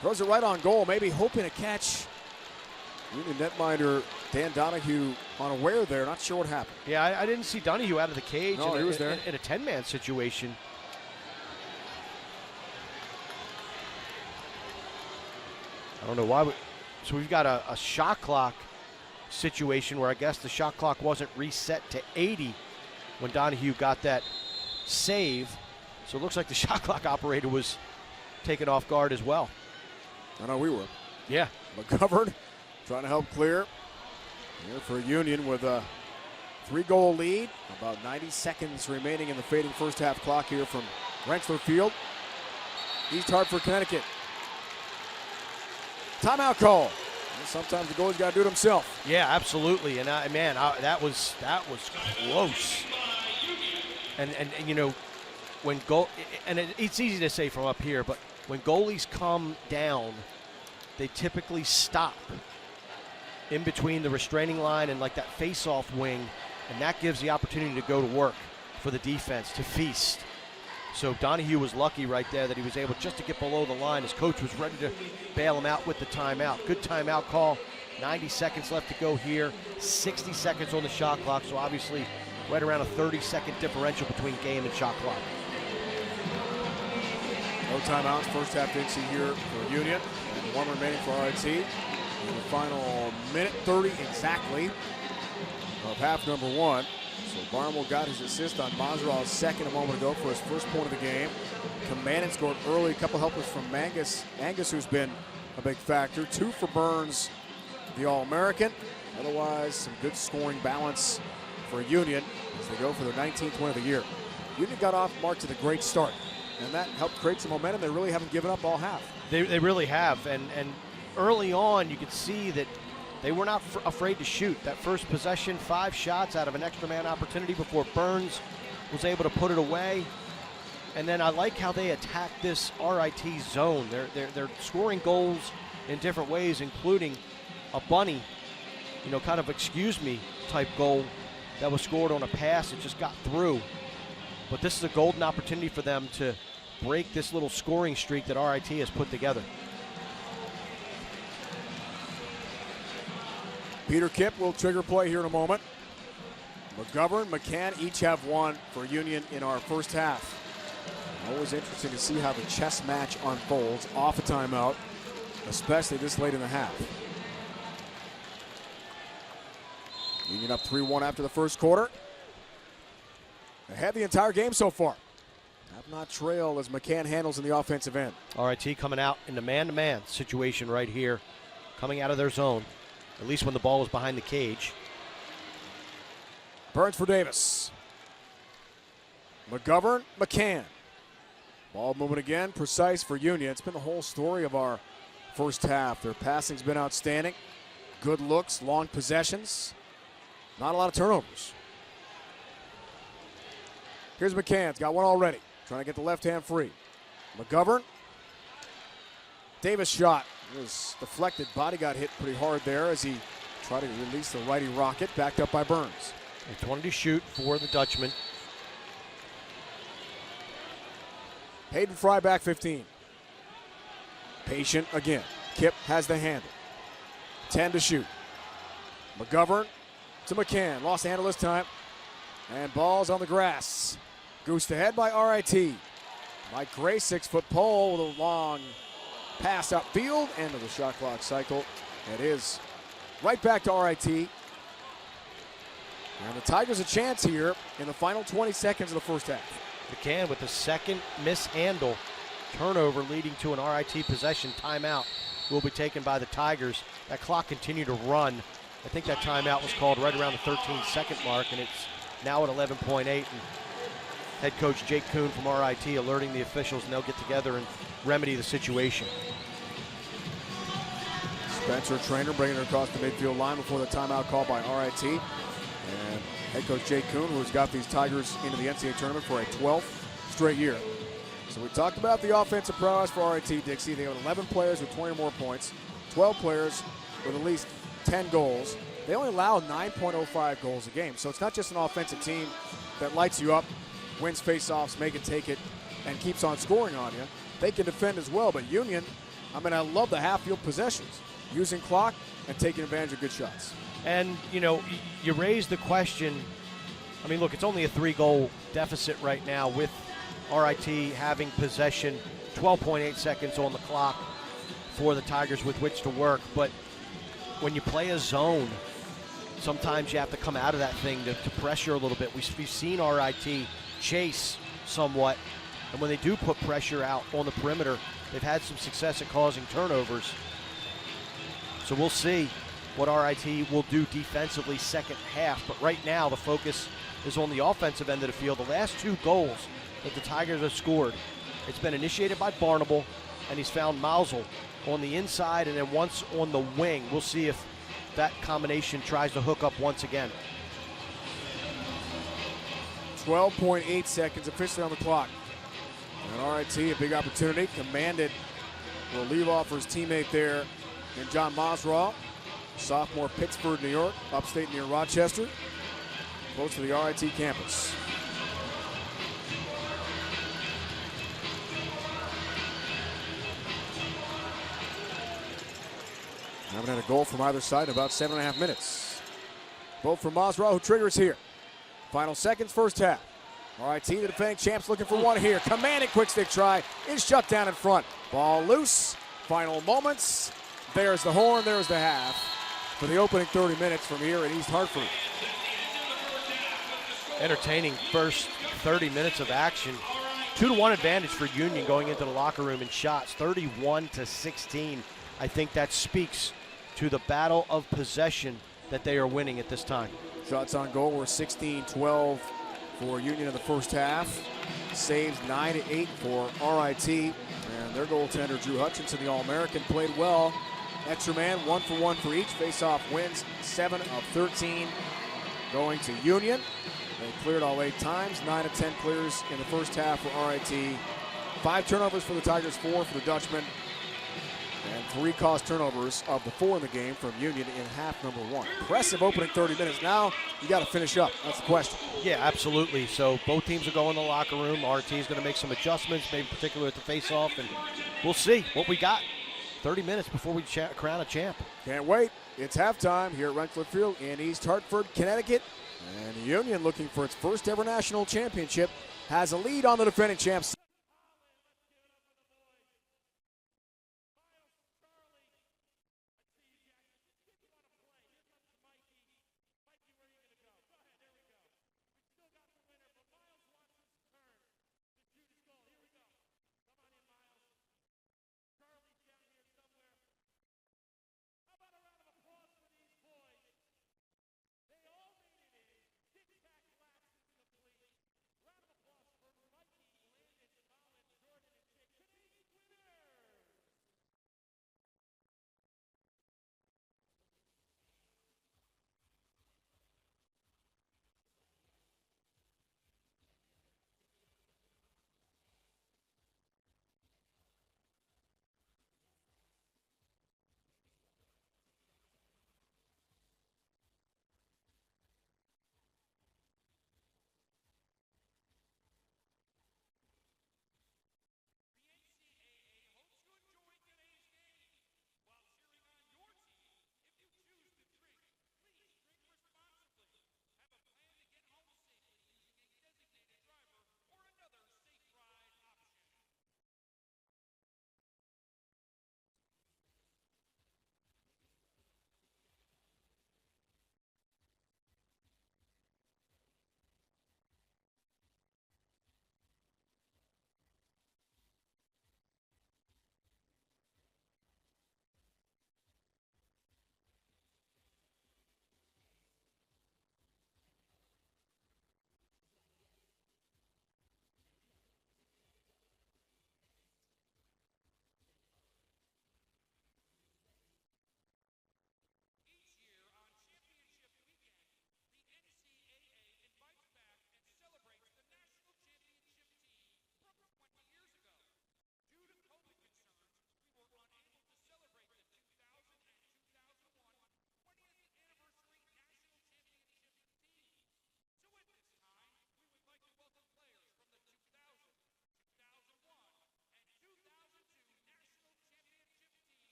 Throws it right on goal, maybe hoping to catch Union netminder Dan Donahue unaware there. Not sure what happened. Yeah, I didn't see Donahue out of the cage. No, he was there. In a 10-man situation. I don't know why. So we've got a shot clock situation where I guess the shot clock wasn't reset to 80 when Donahue got that save. So it looks like the shot clock operator was taken off guard as well. I know we were. Yeah. McGovern trying to help clear. Here for Union with a 3-goal lead. About 90 seconds remaining in the fading first half clock here from Rensselaer Field. East Hartford, Connecticut. Timeout call. Sometimes the goalie's got to do it himself. Yeah, absolutely. And that was close. And you know, when it's easy to say from up here, but when goalies come down, they typically stop in between the restraining line and like that face-off wing, and that gives the opportunity to go to work for the defense, to feast. So Donahue was lucky right there that he was able just to get below the line. His coach was ready to bail him out with the timeout. Good timeout call. 90 seconds left to go here. 60 seconds on the shot clock, so obviously right around a 30-second differential between game and shot clock. No timeouts, first half Dixie here for Union. And one remaining for RIT. In the final minute 30 exactly of half number one. So Barnwell got his assist on Mazural's second a moment ago for his first point of the game. Commandant scored early, a couple helpers from Angus, who's been a big factor. 2 for Burns, the All-American. Otherwise, some good scoring balance for Union as they go for their 19th win of the year. Union got off mark to the great start, and that helped create some momentum. They really haven't given up all half. They really have, and early on you could see that they were not afraid to shoot. That first possession, 5 shots out of an extra man opportunity before Burns was able to put it away. And then I like how they attack this RIT zone. They're scoring goals in different ways, including a bunny, kind of excuse me type goal that was scored on a pass. It just got through. But this is a golden opportunity for them to break this little scoring streak that RIT has put together. Peter Kipp will trigger play here in a moment. McGovern, McCann each have one for Union in our first half. Always interesting to see how the chess match unfolds off a timeout, especially this late in the half. Union up 3-1 after the first quarter. Ahead the entire game so far. Have not trailed as McCann handles in the offensive end. RIT coming out in the man-to-man situation right here, coming out of their zone. At least when the ball was behind the cage. Burns for Davis. McGovern, McCann. Ball moving again, precise for Union. It's been the whole story of our first half. Their passing's been outstanding. Good looks, long possessions. Not a lot of turnovers. Here's McCann's got one already. Trying to get the left hand free. McGovern. Davis shot. It was deflected. Body got hit pretty hard there as he tried to release the righty rocket. Backed up by Burns. They wanted to shoot for the Dutchman. Hayden Fry back 15. Patient again. Kipp has the handle. 10 to shoot. McGovern to McCann. Lost the handle this time. And ball's on the grass. Goosed ahead by RIT. Mike Gray, 6-foot pole with a long pass upfield. End of the shot clock cycle. It is right back to RIT. And the Tigers a chance here in the final 20 seconds of the first half. McCann with the second mishandle. Turnover leading to an RIT possession. Timeout will be taken by the Tigers. That clock continued to run I think that timeout was called right around the 13-second mark, and it's now at 11.8. And head coach Jake Kuhn from RIT alerting the officials, and they'll get together and remedy the situation. Spencer Trainer bringing it across the midfield line before the timeout called by RIT. And head coach Jake Kuhn, who's got these Tigers into the NCAA tournament for a 12th straight year. So we talked about the offensive prowess for RIT, Dixie. They have 11 players with 20 or more points, 12 players with at least 10 goals. They only allow 9.05 goals a game. So it's not just an offensive team that lights you up, wins faceoffs, make it, take it, and keeps on scoring on you. They can defend as well, but Union, I mean, I love the half-field possessions, using clock and taking advantage of good shots. And, you know, you raise the question, I mean, look, it's only a 3-goal deficit right now with RIT having possession, 12.8 seconds on the clock for the Tigers with which to work. But when you play a zone, sometimes you have to come out of that thing to pressure a little bit. We've seen RIT chase somewhat, and when they do put pressure out on the perimeter, they've had some success at causing turnovers. So we'll see what RIT will do defensively second half. But right now, the focus is on the offensive end of the field. The last 2 goals that the Tigers have scored, it's been initiated by Barnable, and he's found Mausel on the inside and then once on the wing. We'll see if that combination tries to hook up once again. 12.8 seconds officially on the clock. And RIT, a big opportunity, commanded, will leave off for his teammate there in John Mosraw, sophomore, Pittsford, New York, upstate near Rochester, close to the RIT campus. Haven't had a goal from either side in about 7.5 minutes. Both from Mosraw, who triggers here. Final seconds, first half. RIT, the defending champs, looking for one here. Commanding quick stick try, is shut down in front. Ball loose, final moments. There's the horn, there's the half for the opening 30 minutes from here in East Hartford. Entertaining first 30 minutes of action. 2-1 advantage for Union going into the locker room in shots, 31-16. I think that speaks to the battle of possession that they are winning at this time. Shots on goal were 16-12 for Union in the first half. Saves 9-8 for RIT. And their goaltender, Drew Hutchinson, the All-American, played well. Extra man, 1-for-1 for each. Face-off wins, 7 of 13 going to Union. They cleared all 8 times, 9 of 10 clears in the first half for RIT. 5 turnovers for the Tigers, 4 for the Dutchman. And 3 caused turnovers of the 4 in the game from Union in half number 1. Impressive opening 30 minutes. Now you got to finish up. That's the question. Yeah, absolutely. So both teams will go in the locker room. RT is going to make some adjustments, maybe particularly at the face-off, and we'll see what we got 30 minutes before we crown a champ. Can't wait. It's halftime here at Rensselaer Field in East Hartford, Connecticut. And Union, looking for its first ever national championship, has a lead on the defending champs.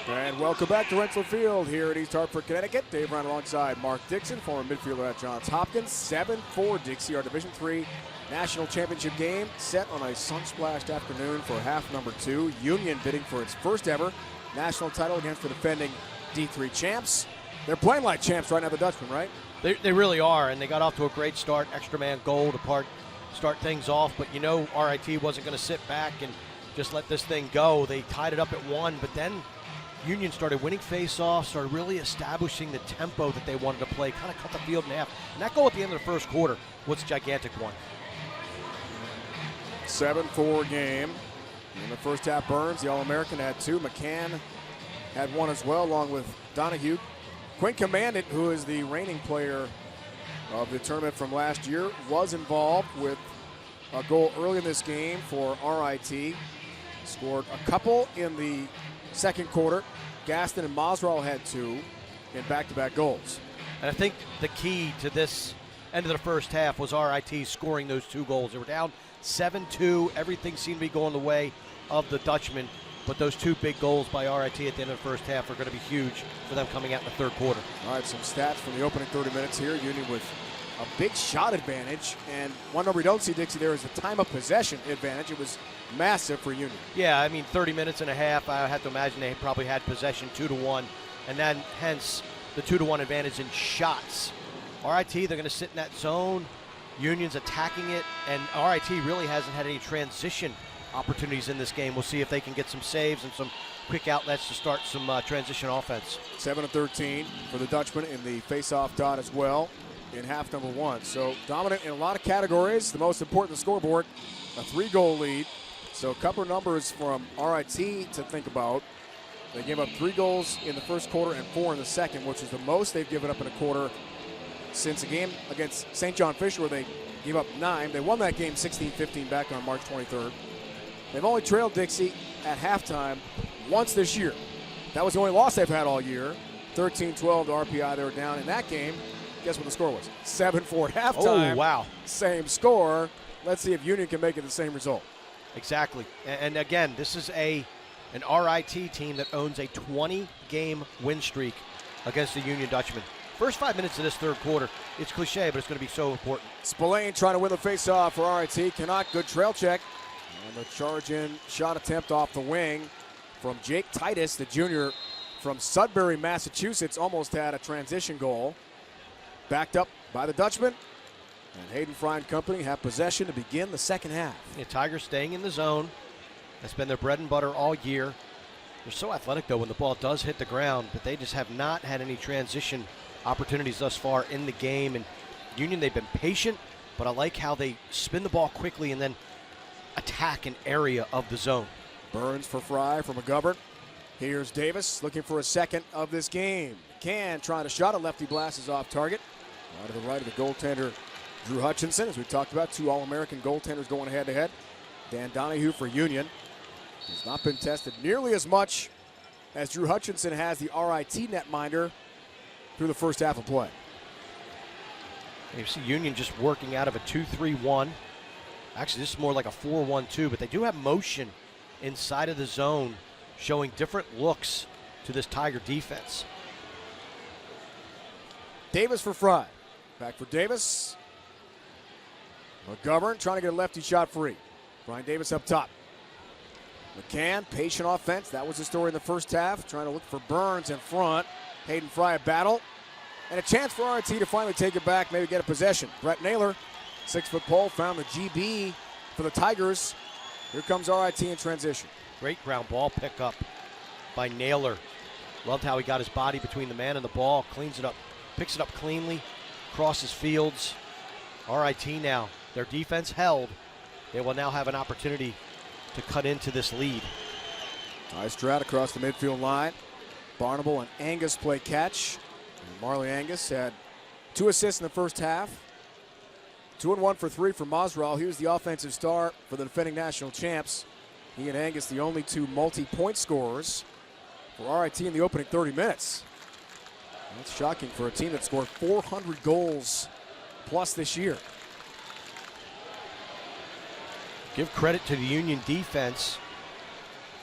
And welcome back to Rensselaer Field here at East Hartford, Connecticut. Dave Ryan alongside Mark Dixon, former midfielder at Johns Hopkins. 7-4 Dixie, our Division III National Championship game set on a sun-splashed afternoon for half number 2. Union bidding for its first ever national title against the defending D3 champs. They're playing like champs right now, the Dutchmen, right? They really are, and they got off to a great start. Extra man goal to start things off, but you know RIT wasn't going to sit back and just let this thing go. They tied it up at 1, but then Union started winning face-offs, started really establishing the tempo that they wanted to play, kind of cut the field in half. And that goal at the end of the first quarter was a gigantic one. 7-4 game. In the first half, Burns, the All-American, had 2. McCann had 1 as well, along with Donahue. Quinn Commandant, who is the reigning player of the tournament from last year, was involved with a goal early in this game for RIT. Scored a couple in the second quarter. Gaston and Masral had 2 in back-to-back goals. And I think the key to this end of the first half was RIT scoring those 2 goals. They were down 7-2. Everything seemed to be going the way of the Dutchmen. But those 2 big goals by RIT at the end of the first half are going to be huge for them coming out in the third quarter. All right, some stats from the opening 30 minutes here. Union with a big shot advantage. And one number you don't see, Dixie, there is the time of possession advantage. It was massive for Union. Yeah, I mean, 30 minutes and a half. I have to imagine they probably had possession 2-1. And then, hence, the 2-1 advantage in shots. RIT, they're going to sit in that zone. Union's attacking it. And RIT really hasn't had any transition opportunities in this game. We'll see if they can get some saves and some quick outlets to start some transition offense. 7-13 for the Dutchmen in the face-off dot as well in half number 1. So dominant in a lot of categories. The most important, the scoreboard, a 3-goal lead. So a couple of numbers from RIT to think about. They gave up 3 goals in the first quarter and 4 in the second, which is the most they've given up in a quarter since a game against St. John Fisher where they gave up 9. They won that game 16-15 back on March 23rd. They've only trailed Dixie at halftime once this year. That was the only loss they've had all year. 13-12 to RPI. They were down in that game. Guess what the score was? 7-4 at halftime. Oh, wow. Same score. Let's see if Union can make it the same result. Exactly. And again, this is an RIT team that owns a 20-game win streak against the Union Dutchmen. First 5 minutes of this third quarter, it's cliche, but it's going to be so important. Spillane trying to win the faceoff for RIT. Cannot. Good trail check. And the charge-in shot attempt off the wing from Jake Titus, the junior from Sudbury, Massachusetts, almost had a transition goal. Backed up by the Dutchman. And Hayden Fry and company have possession to begin the second half. Yeah, Tigers staying in the zone. That's been their bread and butter all year. They're so athletic, though, when the ball does hit the ground, but they just have not had any transition opportunities thus far in the game. And Union, they've been patient, but I like how they spin the ball quickly and then attack an area of the zone. Burns for Fry from McGovern. Here's Davis looking for a second of this game. McCann trying to shot. A lefty blast is off target. Out to the right of the goaltender, Drew Hutchinson. As we talked about, 2 All-American goaltenders going head-to-head. Dan Donahue for Union has not been tested nearly as much as Drew Hutchinson has the RIT netminder through the first half of play. You see Union just working out of a 2-3-1. Actually, this is more like a 4-1-2, but they do have motion inside of the zone, showing different looks to this Tiger defense. Davis for Fry. Back for Davis. McGovern trying to get a lefty shot free. Brian Davis up top. McCann, patient offense. That was the story in the first half. Trying to look for Burns in front. Hayden Fry a battle. And a chance for RIT to finally take it back, maybe get a possession. Brett Naylor, 6-foot pole, found the GB for the Tigers. Here comes RIT in transition. Great ground ball pickup by Naylor. Loved how he got his body between the man and the ball, cleans it up, picks it up cleanly, crosses fields. RIT now, their defense held. They will now have an opportunity to cut into this lead. Nice drought across the midfield line. Barnable and Angus play catch. And Marley Angus had 2 assists in the first half. 2-1 for 3 for Masral. He was the offensive star for the defending national champs. He and Angus the only 2 multi-point scorers for RIT in the opening 30 minutes. That's shocking for a team that scored 400 goals plus this year. Give credit to the Union defense.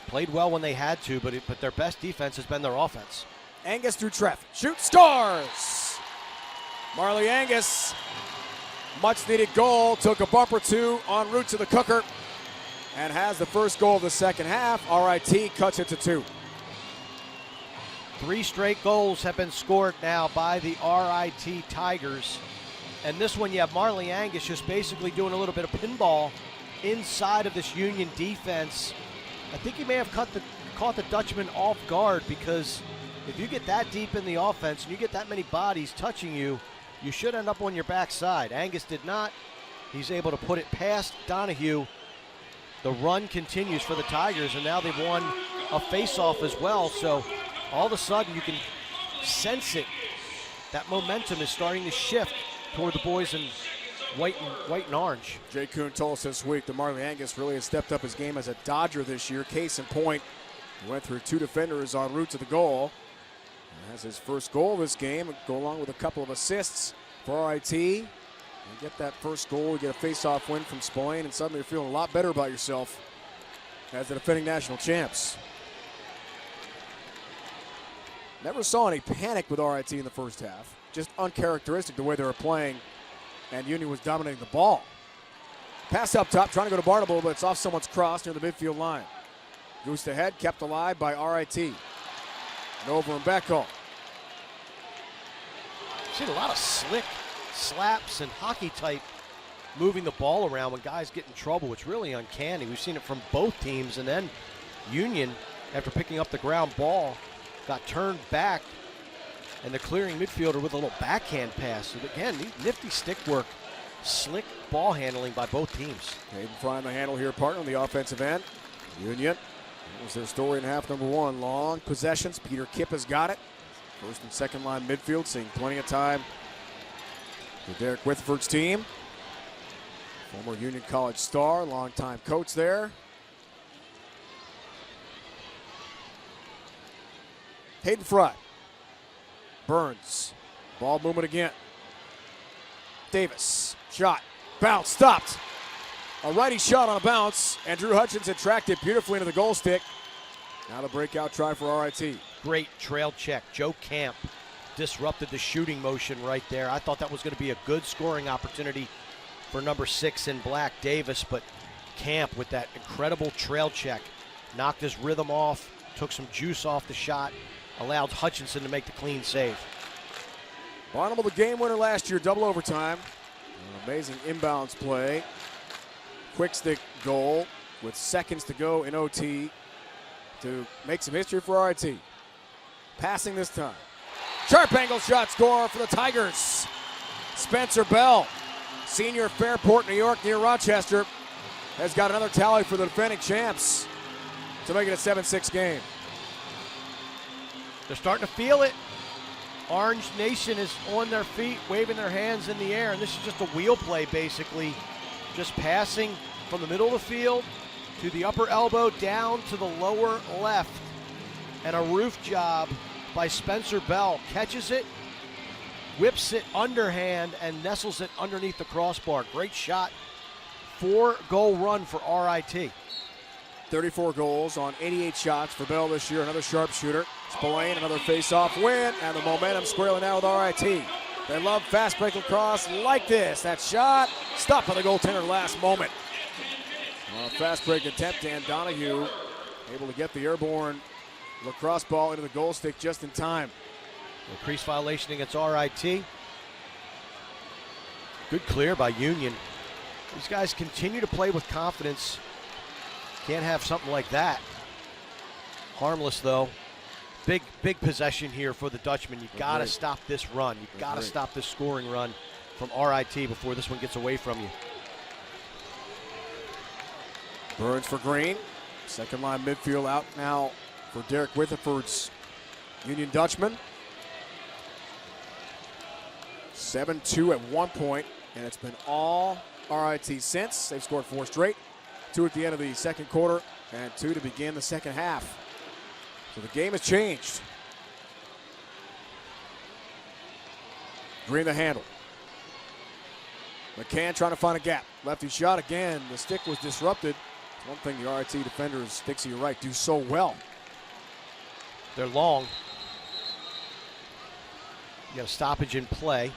Played well when they had to, but their best defense has been their offense. Angus through traffic. Shoot, scores! Marley Angus, much needed goal, took a bump or two en route to the cooker and has the first goal of the second half. RIT cuts it to 2. 3 straight goals have been scored now by the RIT Tigers. And this one, you have Marley Angus just basically doing a little bit of pinball inside of this Union defense. I think he may have caught the Dutchman off guard, because if you get that deep in the offense and you get that many bodies touching you, you should end up on your backside. Angus did not. He's able to put it past Donahue. The run continues for the Tigers, and now they've won a face-off as well. So all of a sudden you can sense it. That momentum is starting to shift toward the boys in white and orange. Jay Kuhn told us this week that Marley Angus really has stepped up his game as a Dodger this year. Case in point, he went through 2 defenders en route to the goal. Has his first goal of this game, go along with a couple of assists for RIT. You get that first goal, you get a face-off win from Spillane, and suddenly you're feeling a lot better about yourself as the defending national champs. Never saw any panic with RIT in the first half. Just uncharacteristic the way they were playing, and Union was dominating the ball. Pass up top, trying to go to Barnable, but it's off someone's cross near the midfield line. Goose ahead, kept alive by RIT. Nova and Beckel. Seen a lot of slick slaps and hockey type moving the ball around when guys get in trouble. It's really uncanny. We've seen it from both teams, and then Union, after picking up the ground ball, got turned back, and the clearing midfielder with a little backhand pass. So again, nifty stick work, slick ball handling by both teams. Hayden Fry on the handle here, partner on the offensive end. Union. That was their story in half number 1. Long possessions. Peter Kipp has got it. First and second line midfield, seeing plenty of time for Derek Withford's team. Former Union College star, longtime coach there. Hayden Fry. Burns. Ball movement again. Davis. Shot. Bounce. Stopped. A righty shot on a bounce, and Drew Hutchins had tracked it beautifully into the goal stick. Now the breakout try for RIT. Great trail check. Joe Camp disrupted the shooting motion right there. I thought that was going to be a good scoring opportunity for number 6 in black, Davis, but Camp with that incredible trail check knocked his rhythm off, took some juice off the shot, allowed Hutchinson to make the clean save. Barnable, the game winner last year, double overtime. An amazing inbounds play. Quick stick goal with seconds to go in OT to make some history for RIT. Passing this time. Sharp angle shot, score for the Tigers. Spencer Bell, senior Fairport, New York, near Rochester, has got another tally for the defending champs to make it a 7-6 game. They're starting to feel it. Orange Nation is on their feet, waving their hands in the air, and this is just a wheel play, basically. Just passing from the middle of the field to the upper elbow down to the lower left. And a roof job by Spencer Bell. Catches it, whips it underhand, and nestles it underneath the crossbar. Great shot. 4-goal run for RIT. 34 goals on 88 shots for Bell this year. Another sharpshooter. Spillane, another face-off win, and the momentum squarely now with RIT. They love fast break lacrosse like this. That shot stopped by the goaltender last moment. Fast break attempt, and Donahue able to get the airborne lacrosse ball into the goal stick just in time. A crease violation against RIT. Good clear by Union. These guys continue to play with confidence. Can't have something like that. Harmless though. Big possession here for the Dutchman. You've got to stop this run. You've got to stop this scoring run from RIT before this one gets away from you. Burns for Green. Second line midfield out now for Derek Withford's Union Dutchman. 7-2 at one point, and it's been all RIT since. They've scored 4 straight. 2 at the end of the second quarter, and 2 to begin the second half. So the game has changed. Green the handle. McCann trying to find a gap. Lefty shot again. The stick was disrupted. One thing the RIT defenders, Dixie, you're right, do so well. They're long. You got a stoppage in play.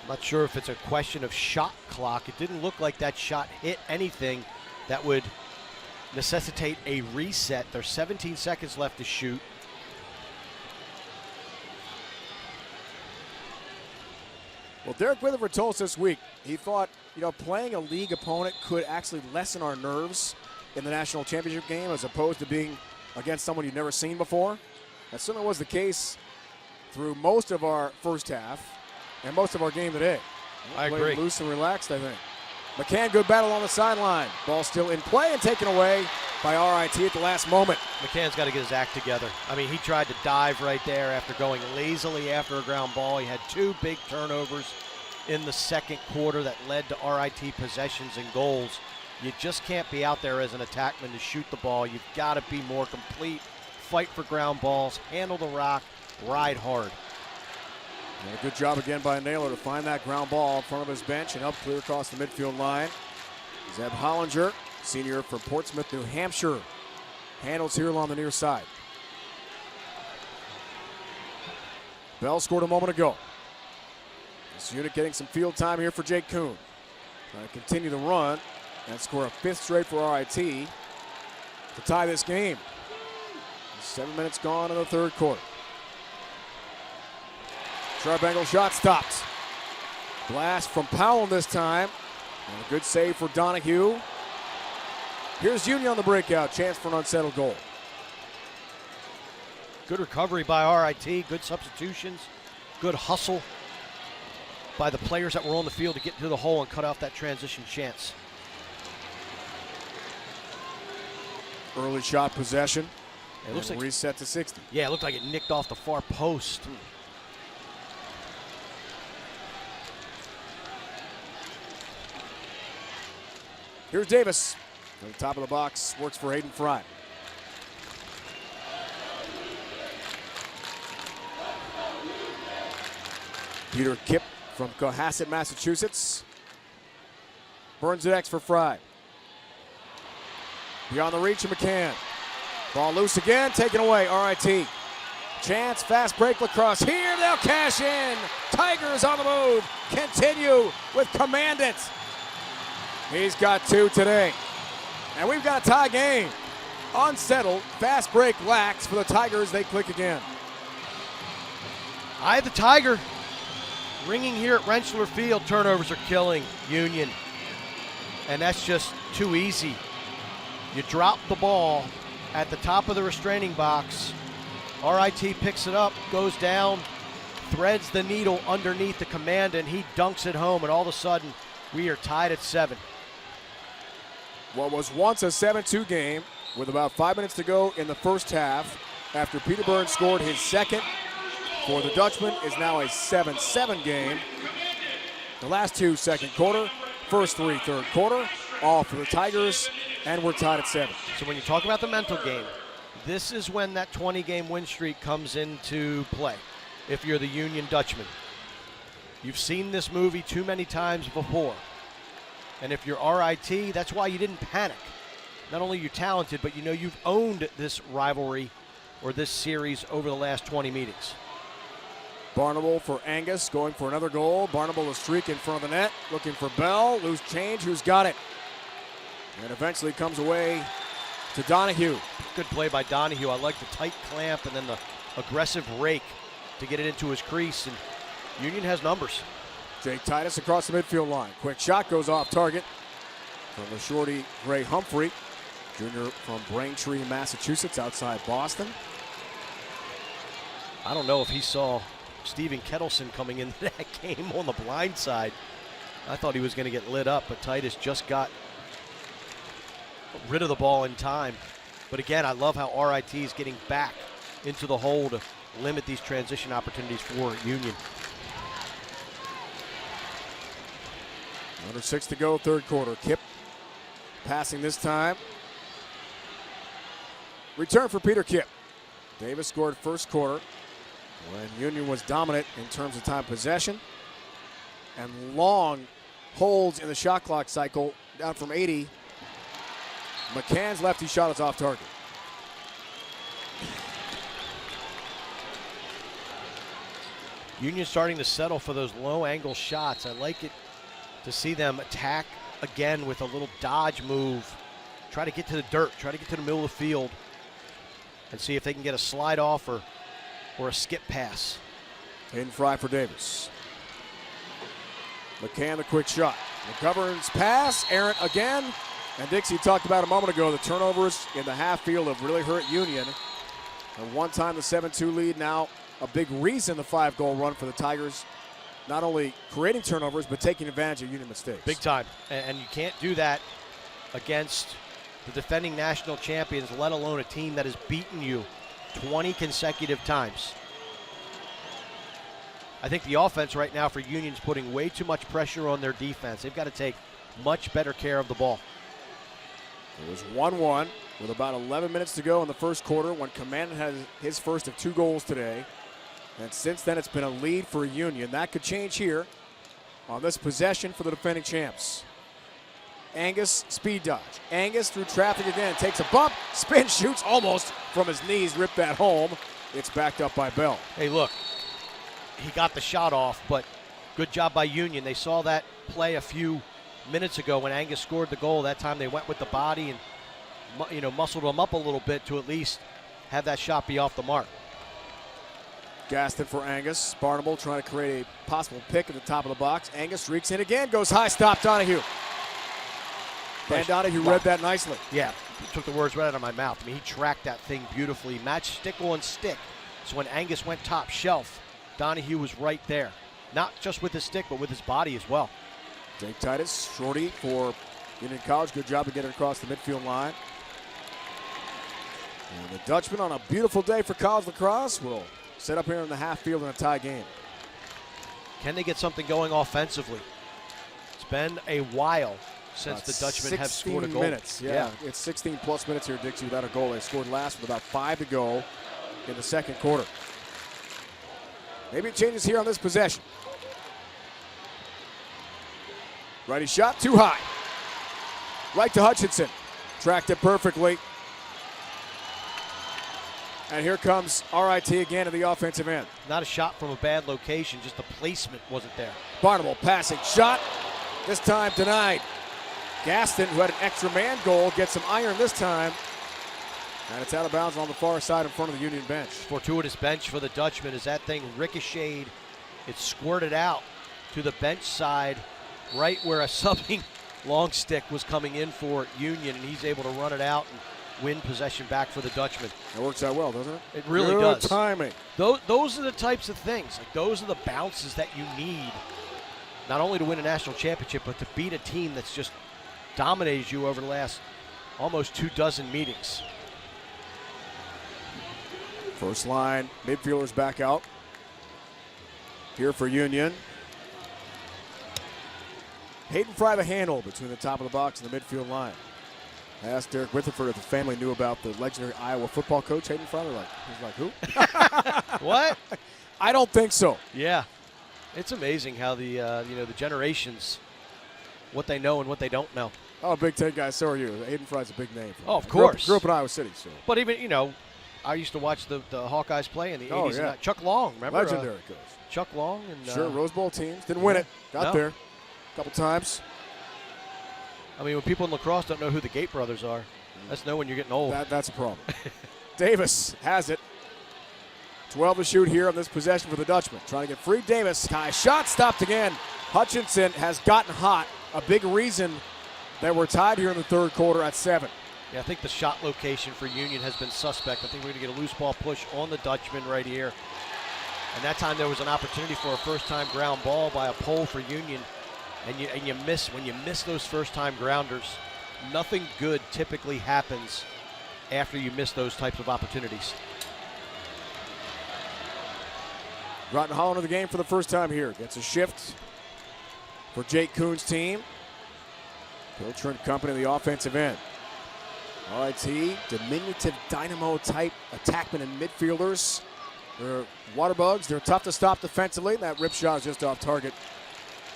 I'm not sure if it's a question of shot clock. It didn't look like that shot hit anything that would necessitate a reset. There's 17 seconds left to shoot. Well, Derek Witherford told us this week he thought, playing a league opponent could actually lessen our nerves in the national championship game as opposed to being against someone you've never seen before. That certainly was the case through most of our first half and most of our game today. I agree. Loose and relaxed, I think. McCann, good battle on the sideline. Ball still in play and taken away by RIT at the last moment. McCann's got to get his act together. I mean, he tried to dive right there after going lazily after a ground ball. He had 2 big turnovers in the second quarter that led to RIT possessions and goals. You just can't be out there as an attackman to shoot the ball. You've got to be more complete, fight for ground balls, handle the rock, ride hard. And a good job again by Naylor to find that ground ball in front of his bench and help clear across the midfield line. Zeb Hollinger, senior from Portsmouth, New Hampshire, handles here along the near side. Bell scored a moment ago. This unit getting some field time here for Jake Kuhn. Trying to continue the run and score a 5th straight for RIT to tie this game. 7 minutes gone in the third quarter. Sharp angle shot stopped. Blast from Powell this time. And a good save for Donahue. Here's Union on the breakout. Chance for an unsettled goal. Good recovery by RIT. Good substitutions. Good hustle by the players that were on the field to get to the hole and cut off that transition chance. Early shot possession. It looks like reset to 60. Yeah, it looked like it nicked off the far post. Here's Davis. At the top of the box, works for Hayden Fry. Peter Kipp from Cohasset, Massachusetts. Burns it X for Fry. Beyond the reach of McCann. Ball loose again, taken away, RIT. Chance, fast break, lacrosse here, they'll cash in. Tigers on the move, continue with Commandant. He's got 2 today. And we've got a tie game. Unsettled, fast break lacks for the Tigers, they click again. Eye of the Tiger. Ringing here at Rentschler Field, turnovers are killing Union. And that's just too easy. You drop the ball at the top of the restraining box. RIT picks it up, goes down, threads the needle underneath the Commandant. He dunks it home, and all of a sudden, we are tied at 7. What was once a 7-2 game with about 5 minutes to go in the first half after Peter Burns scored his second for the Dutchman is now a 7-7 game. The last 2 second quarter, first 3 third quarter, all for the Tigers, and we're tied at 7. So when you talk about the mental game, this is when that 20-game win streak comes into play if you're the Union Dutchman. You've seen this movie too many times before. And if you're RIT, that's why you didn't panic. Not only are you talented, but you know you've owned this rivalry or this series over the last 20 meetings. Barnable for Angus, going for another goal. Barnable a streak in front of the net, looking for Bell. Loose change, who's got it? And eventually comes away to Donahue. Good play by Donahue. I like the tight clamp and then the aggressive rake to get it into his crease. And Union has numbers. Jake Titus across the midfield line. Quick shot goes off target from the shorty Gray Humphrey, junior from Braintree, Massachusetts, outside Boston. I don't know if he saw Steven Kettleson coming into that game on the blind side. I thought he was going to get lit up, but Titus just got rid of the ball in time. But again, I love how RIT is getting back into the hole to limit these transition opportunities for Union. Under 6 to go, third quarter. Kipp passing this time. Return for Peter Kipp. Davis scored first quarter. when Union was dominant in terms of time possession and long holds in the shot clock cycle down from 80. McCann's lefty shot is off target. Union starting to settle for those low angle shots. I like it to see them attack again with a little dodge move. Try to get to the dirt, try to get to the middle of the field and see if they can get a slide off or a skip pass. In fry for Davis. McCann the quick shot. McGovern's pass, errant again. And Dixie talked about a moment ago, the turnovers in the half field have really hurt Union. And one time the 7-2 lead, now a big reason the 5-goal run for the Tigers. Not only creating turnovers, but taking advantage of Union mistakes. Big time. And you can't do that against the defending national champions, let alone a team that has beaten you 20 consecutive times. I think the offense right now for Union's putting way too much pressure on their defense. They've got to take much better care of the ball. It was 1-1 with about 11 minutes to go in the first quarter when Commandant has his first of 2 goals today. And since then, it's been a lead for Union. That could change here on this possession for the defending champs. Angus, speed dodge. Angus through traffic again, takes a bump, spin, shoots almost from his knees, ripped that home. It's backed up by Bell. Hey, look, he got the shot off, but good job by Union. They saw that play a few minutes ago when Angus scored the goal. That time they went with the body and muscled him up a little bit to at least have that shot be off the mark. Gaston for Angus. Barnable trying to create a possible pick at the top of the box. Angus streaks in again, goes high, stop Donahue. And Donahue read that nicely. Yeah, he took the words right out of my mouth. I mean, he tracked that thing beautifully. Matched stick on stick. So when Angus went top shelf, Donahue was right there. Not just with his stick, but with his body as well. Jake Titus, shorty for Union College. Good job of getting across the midfield line. And the Dutchman on a beautiful day for college lacrosse will set up here in the half field in a tie game. Can they get something going offensively? It's been a while since the Dutchmen have scored a goal. 16 minutes, yeah. It's 16 plus minutes here, Dixie, without a goal. They scored last with about 5 to go in the second quarter. Maybe it changes here on this possession. Righty shot, too high. Right to Hutchinson. Tracked it perfectly. And here comes RIT again at the offensive end. Not a shot from a bad location, just the placement wasn't there. Barnable passing shot, this time denied. Gaston, who had an extra man goal, gets some iron this time. And it's out of bounds on the far side in front of the Union bench. Fortuitous bench for the Dutchman as that thing ricocheted. It squirted out to the bench side right where a subbing long stick was coming in for Union, and he's able to run it out and win possession back for the Dutchman. It works out well, doesn't it? It really Good does. Timing. Those are the types of things. Like, those are the bounces that you need, not only to win a national championship, but to beat a team that's just dominated you over the last almost 24 meetings. First line, midfielders back out. Here for Union. Hayden Fry the handle between the top of the box and the midfield line. I asked Derek Rutherford if the family knew about the legendary Iowa football coach, Hayden Fry. He's like, who? What? I don't think so. Yeah. It's amazing how the the generations, what they know and what they don't know. Oh, Big Ten guy, so are you. Hayden Fry's a big name. Oh, of course. Grew up in Iowa City. So. But even, I used to watch the Hawkeyes play in the 80s. Yeah. And Chuck Long, remember? Legendary coach. Chuck Long. And, sure, Rose Bowl teams. Didn't win it. Got there a couple times. I mean, when people in lacrosse don't know who the Gate brothers are, that's know when you're getting old. That's a problem. Davis has it. 12 to shoot here on this possession for the Dutchman. Trying to get free. Davis, high shot, stopped again. Hutchinson has gotten hot. A big reason that we're tied here in the third quarter at 7. Yeah, I think the shot location for Union has been suspect. I think we're going to get a loose ball push on the Dutchman right here. And that time there was an opportunity for a first-time ground ball by a pole for Union. And you miss, when you miss those first-time grounders, nothing good typically happens after you miss those types of opportunities. Groton Hall into the game for the first time here. Gets a shift for Jake Kuhn's team. Pilcher and company in the offensive end. RIT, diminutive dynamo type attackmen and midfielders. They're water bugs. They're tough to stop defensively. That rip shot is just off target.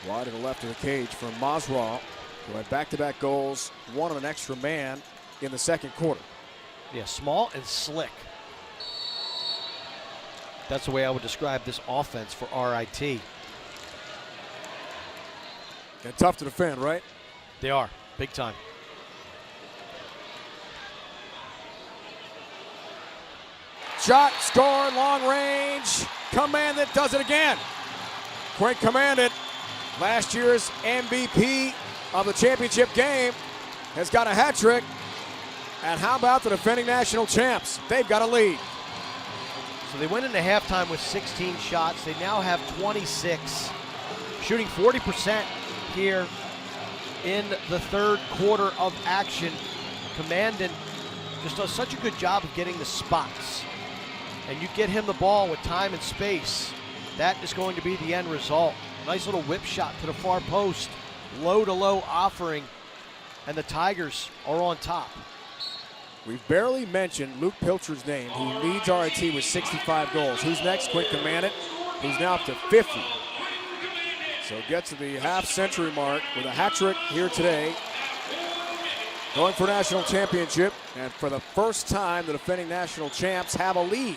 Wide to the left of the cage from Masra, who had back-to-back goals, one on an extra man in the second quarter. Yeah, small and slick. That's the way I would describe this offense for RIT. And tough to defend, right? They are, big time. Shot, score, long range. Commanded does it again. Quinn Commanded, last year's MVP of the championship game, has got a hat trick. And how about the defending national champs? They've got a lead. So they went into halftime with 16 shots. They now have 26, shooting 40% here in the third quarter of action. Commandant just does such a good job of getting the spots. And you get him the ball with time and space, that is going to be the end result. Nice little whip shot to the far post, low-to-low offering, and the Tigers are on top. We've barely mentioned Luke Pilcher's name, who leads RIT with 65 goals. Who's next? Quinn Commandant, who's now up to 50. So gets to the half-century mark with a hat trick here today. Going for national championship, and for the first time, the defending national champs have a lead.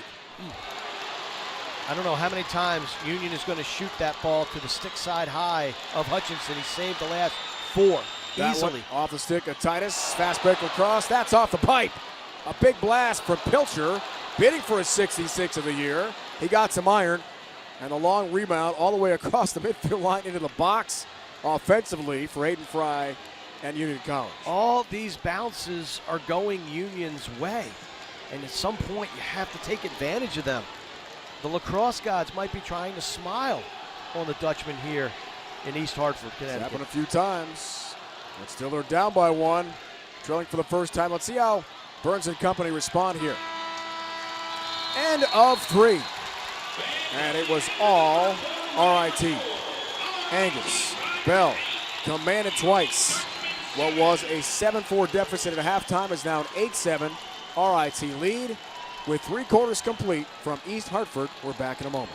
I don't know how many times Union is going to shoot that ball to the stick side high of Hutchinson. He saved the last 4 that easily. Off the stick of Titus, fast break across, that's off the pipe. A big blast from Pilcher, bidding for his 66 of the year. He got some iron, and a long rebound all the way across the midfield line into the box offensively for Aiden Fry and Union College. All these bounces are going Union's way, and at some point you have to take advantage of them. The lacrosse gods might be trying to smile on the Dutchman here in East Hartford, Connecticut. It's happened a few times, but still they're down by 1, trailing for the first time. Let's see how Burns and company respond here. End of 3, and it was all RIT. Angus, Bell, commanded twice. What was a 7-4 deficit at halftime is now an 8-7 RIT lead. With 3 quarters complete from East Hartford, we're back in a moment.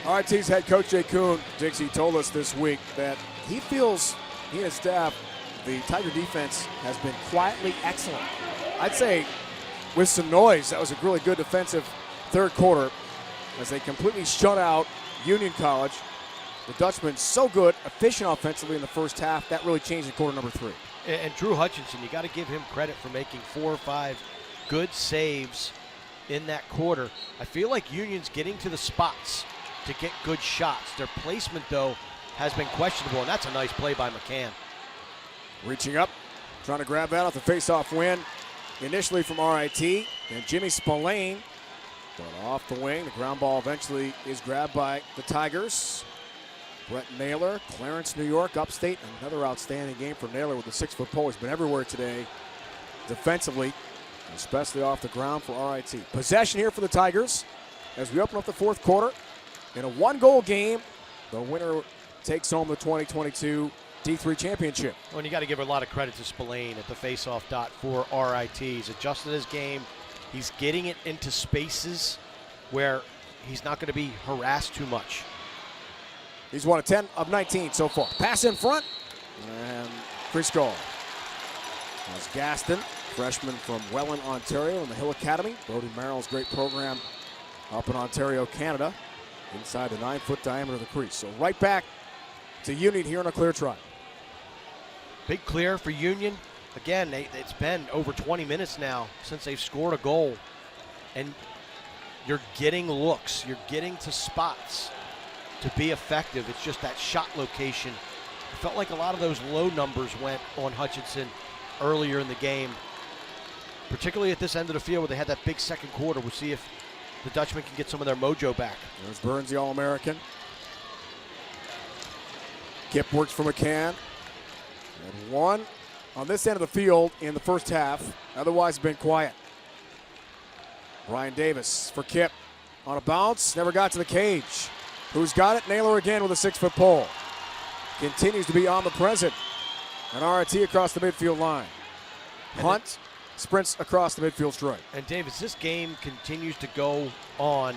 RIT's head coach Jay Kuhn, Dixie, told us this week that he feels he and his staff, the Tiger defense, has been quietly excellent. I'd say with some noise, that was a really good defensive third quarter as they completely shut out Union College. The Dutchman so good, efficient offensively in the first half, that really changed in quarter number 3. And Drew Hutchinson, you got to give him credit for making 4 or 5 good saves in that quarter. I feel like Union's getting to the spots to get good shots. Their placement, though, has been questionable, and that's a nice play by McCann. Reaching up, trying to grab that off the face-off win, initially from RIT. And Jimmy Spillane, but off the wing. The ground ball eventually is grabbed by the Tigers. Brett Naylor, Clarence, New York, upstate. Another outstanding game for Naylor with the 6-foot pole. He's been everywhere today defensively, especially off the ground for RIT. Possession here for the Tigers as we open up the fourth quarter. In a 1-goal game, the winner takes home the 2022 D3 championship. Well, and you got to give a lot of credit to Spillane at the face-off dot for RIT. He's adjusted his game. He's getting it into spaces where he's not going to be harassed too much. He's won a 10 of 19 so far. Pass in front, and free score. As Gaston, freshman from Welland, Ontario, in the Hill Academy. Brody Merrill's great program up in Ontario, Canada, inside the 9-foot diameter of the crease. So right back to Union here on a clear try. Big clear for Union. Again, it's been over 20 minutes now since they've scored a goal. And you're getting looks. You're getting to spots to be effective. It's just that shot location. It felt like a lot of those low numbers went on Hutchinson earlier in the game, particularly at this end of the field where they had that big second quarter. We'll see if the Dutchman can get some of their mojo back. There's Burns, the All-American. Kip works for McCann. And one on this end of the field in the first half. Otherwise, been quiet. Brian Davis for Kip. On a bounce, never got to the cage. Who's got it? Naylor again with a 6-foot pole. Continues to be omnipresent. And RIT across the midfield line. Hunt sprints across the midfield stripe. And Davis, this game continues to go on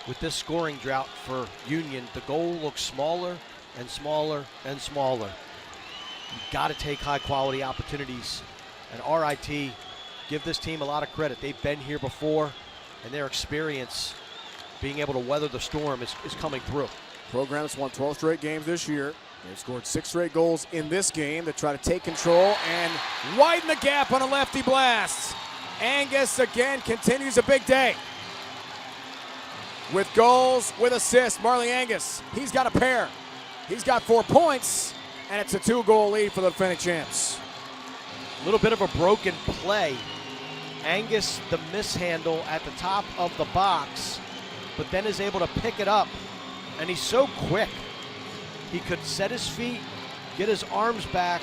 with this scoring drought for Union. The goal looks smaller and smaller and smaller. You've got to take high-quality opportunities. And RIT, give this team a lot of credit. They've been here before, and their experience being able to weather the storm is coming through. Program has won 12 straight games this year. They've scored 6 straight goals in this game. They try to take control and widen the gap on a lefty blast. Angus again continues a big day. With goals, with assists, Marley Angus, he's got a pair. He's got 4 points, and it's a 2-goal lead for the defending champs. A little bit of a broken play. Angus, the mishandle at the top of the box, but then is able to pick it up, and he's so quick. He could set his feet, get his arms back,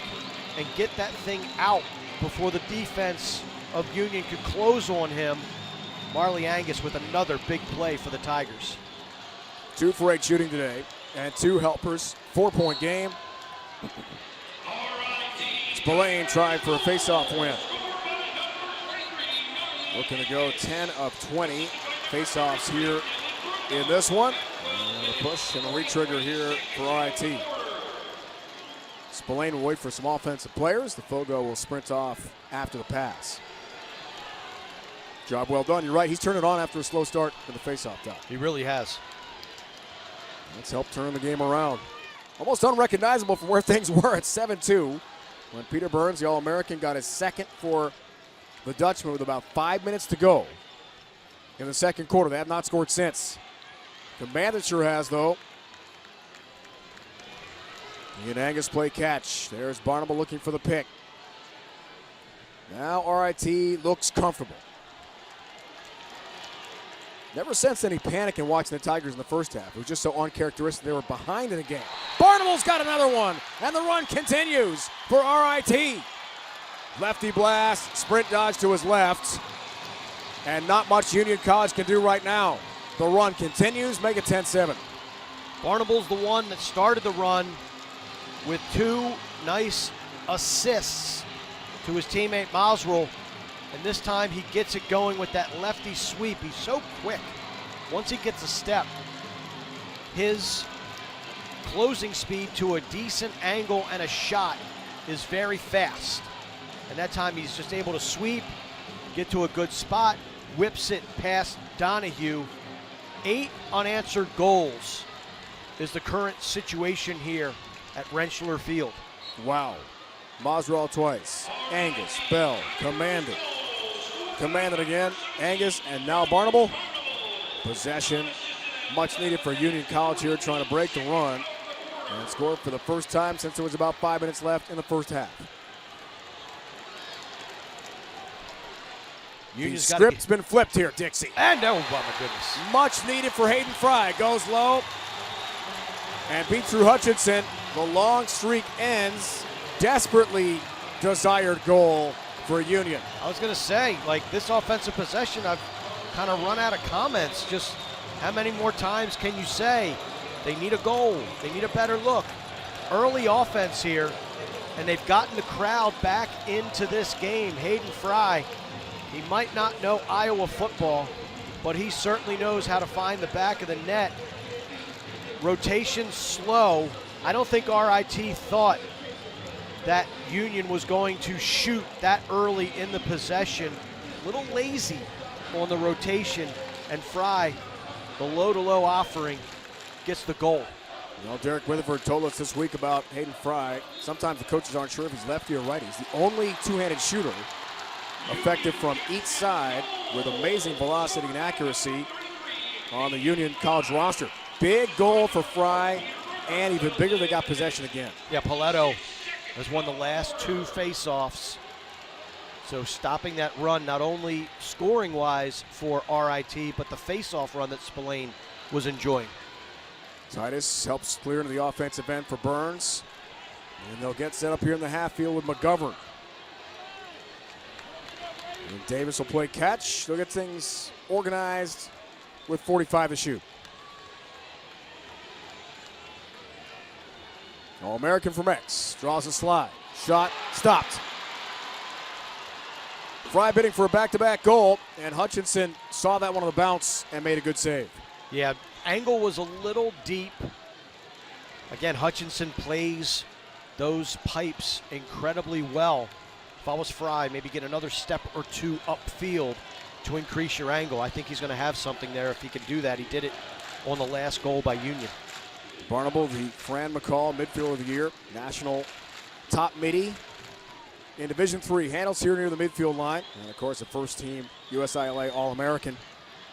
and get that thing out before the defense of Union could close on him. Marley Angus with another big play for the Tigers. 2 for 8 shooting today, and 2 helpers, 4-point game. Spillane tried for a face-off win. Looking to go 10 of 20 face-offs here in this one. And a push and a re-trigger here for RIT. Spillane will wait for some offensive players. The Fogo will sprint off after the pass. Job well done. You're right. He's turned it on after a slow start in the face-off dot. He really has. That's helped turn the game around. Almost unrecognizable from where things were at 7-2 when Peter Burns, the All-American, got his second for the Dutchman with about 5 minutes to go in the second quarter. They have not scored since. The Bandit sure has, though. And Angus play catch. There's Barnable looking for the pick. Now RIT looks comfortable. Never sensed any panic in watching the Tigers in the first half. It was just so uncharacteristic. They were behind in the game. Barnable's got another one, and the run continues for RIT. Lefty blast, sprint dodge to his left, and not much Union College can do right now. The run continues, make it 10-7. Barnable's the one that started the run with 2 nice assists to his teammate Masrul. And this time he gets it going with that lefty sweep. He's so quick. Once he gets a step, his closing speed to a decent angle and a shot is very fast. And that time he's just able to sweep, get to a good spot, whips it past Donahue. 8 unanswered goals is the current situation here at Rentschler Field. Wow. Masrul twice. Angus, Bell, commanded. Commanded again, Angus, and now Barnable. Possession, much needed for Union College here, trying to break the run and score for the first time since there was about 5 minutes left in the first half. The script's been flipped here, Dixie. And oh my goodness. Much needed for Hayden Fry. Goes low and beats through Hutchinson. The long streak ends. Desperately desired goal for Union. I was going to say, like, this offensive possession, I've kind of run out of comments. Just how many more times can you say they need a goal, they need a better look? Early offense here, and they've gotten the crowd back into this game. Hayden Fry, he might not know Iowa football, but he certainly knows how to find the back of the net. Rotation slow. I don't think RIT thought that Union was going to shoot that early in the possession. A little lazy on the rotation, and Fry, the low-to-low offering, gets the goal. Well, Derek Witherford told us this week about Hayden Fry. Sometimes the coaches aren't sure if he's lefty or righty. He's the only two-handed shooter effective from each side with amazing velocity and accuracy on the Union College roster. Big goal for Fry, and even bigger, they got possession again. Yeah, Paletto has won the last 2 face-offs. So stopping that run, not only scoring-wise for RIT, but the face-off run that Spillane was enjoying. Titus helps clear into the offensive end for Burns. And they'll get set up here in the half field with McGovern. And Davis will play catch. They'll get things organized with 45 to shoot. All-American from X. Draws a slide. Shot stopped. Fry bidding for a back-to-back goal, and Hutchinson saw that one on the bounce and made a good save. Yeah, angle was a little deep. Again, Hutchinson plays those pipes incredibly well. If I was Fry, maybe get another step or two upfield to increase your angle. I think he's going to have something there if he can do that. He did it on the last goal by Union. Barnable, the Fran McCall Midfielder of the Year, national top midi in Division III. Handles here near the midfield line. And, of course, a first-team USILA All-American.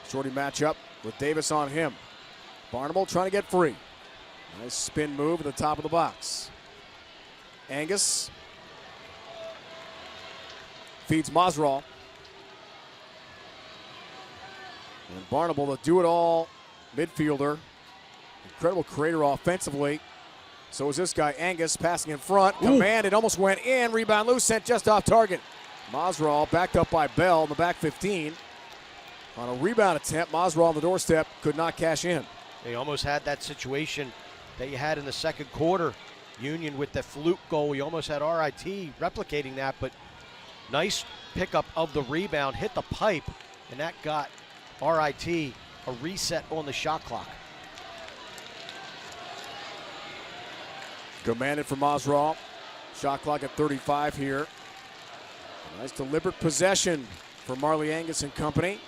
Shorty matchup with Davis on him. Barnable trying to get free. Nice spin move at the top of the box. Angus feeds Masral. And Barnable, the do-it-all midfielder. Incredible creator offensively. So is this guy, Angus, passing in front. Command, it almost went in. Rebound loose, sent just off target. Masral backed up by Bell in the back 15. On a rebound attempt, Masral on the doorstep could not cash in. They almost had that situation that you had in the second quarter. Union with the fluke goal. You almost had RIT replicating that, but nice pickup of the rebound. Hit the pipe, and that got RIT a reset on the shot clock. Commanded from Masral. Shot clock at 35 here. Nice deliberate possession for Marley Angus and company.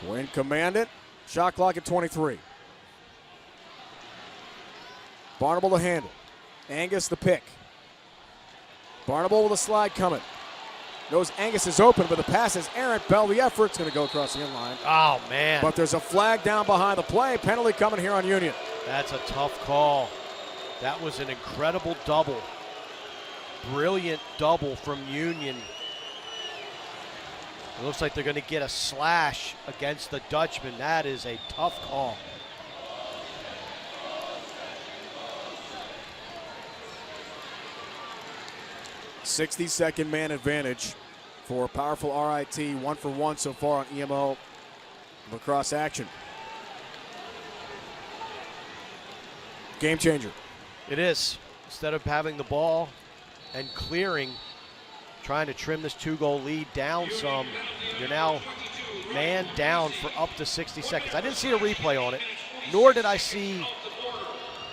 Win commanded. Shot clock at 23. Barnable to handle. Angus the pick. Barnable with a slide coming. Knows Angus is open, but the pass is errant. Bell, the effort's going to go across the inline. Oh, man. But there's a flag down behind the play. Penalty coming here on Union. That's a tough call. That was an incredible double. Brilliant double from Union. It looks like they're going to get a slash against the Dutchman. That is a tough call. "60-second man advantage for powerful RIT. 1-for-1 so far on EMO lacrosse action. Game changer. It is. Instead of having the ball and clearing, trying to trim this 2-goal lead down some, you're now man down for up to 60 seconds. I didn't see a replay on it, nor did I see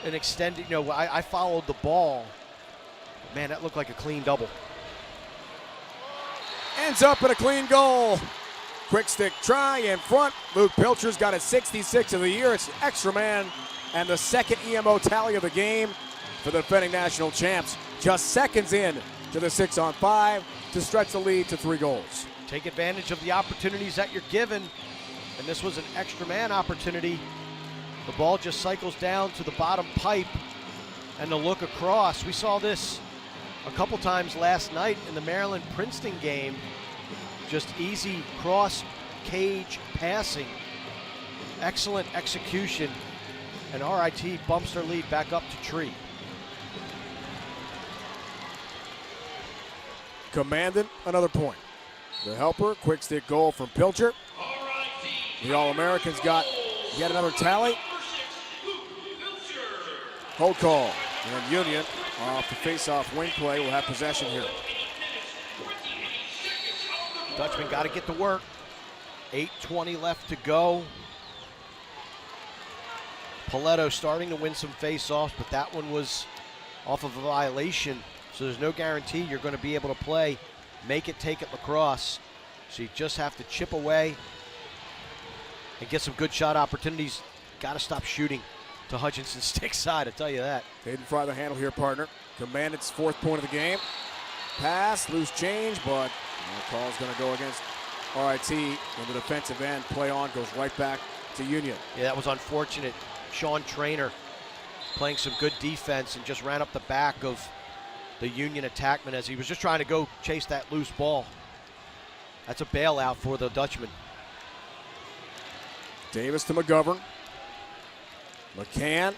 an extended, I followed the ball. Man, that looked like a clean double. Ends up in a clean goal. Quick stick try in front. Luke Pilcher's got his 66 of the year. It's extra man and the second EMO tally of the game for the defending national champs. Just seconds in to the 6-on-5 to stretch the lead to 3 goals. Take advantage of the opportunities that you're given, and this was an extra man opportunity. The ball just cycles down to the bottom pipe and the look across. We saw this a couple times last night in the Maryland-Princeton game. Just easy cross cage passing. Excellent execution, and RIT bumps their lead back up to Tree. Commandant, another point. The helper, quick stick goal from Pilcher. The All-Americans got yet another tally. Hold call. And Union, off the face-off wing play, will have possession here. Dutchman got to get to work. 8:20 left to go. Paletto starting to win some face-offs, but that one was off of a violation. So there's no guarantee you're going to be able to play make it, take it lacrosse. So you just have to chip away and get some good shot opportunities. Got to stop shooting to Hutchinson's stick side, I tell you that. Hayden Fry the handle here, partner. Commandant's 4th point of the game. Pass, loose change, but that call's going to go against RIT in the defensive end. Play on, goes right back to Union. Yeah, that was unfortunate. Sean Trainer playing some good defense and just ran up the back of the Union attackman as he was just trying to go chase that loose ball. That's a bailout for the Dutchman. Davis to McGovern. McCann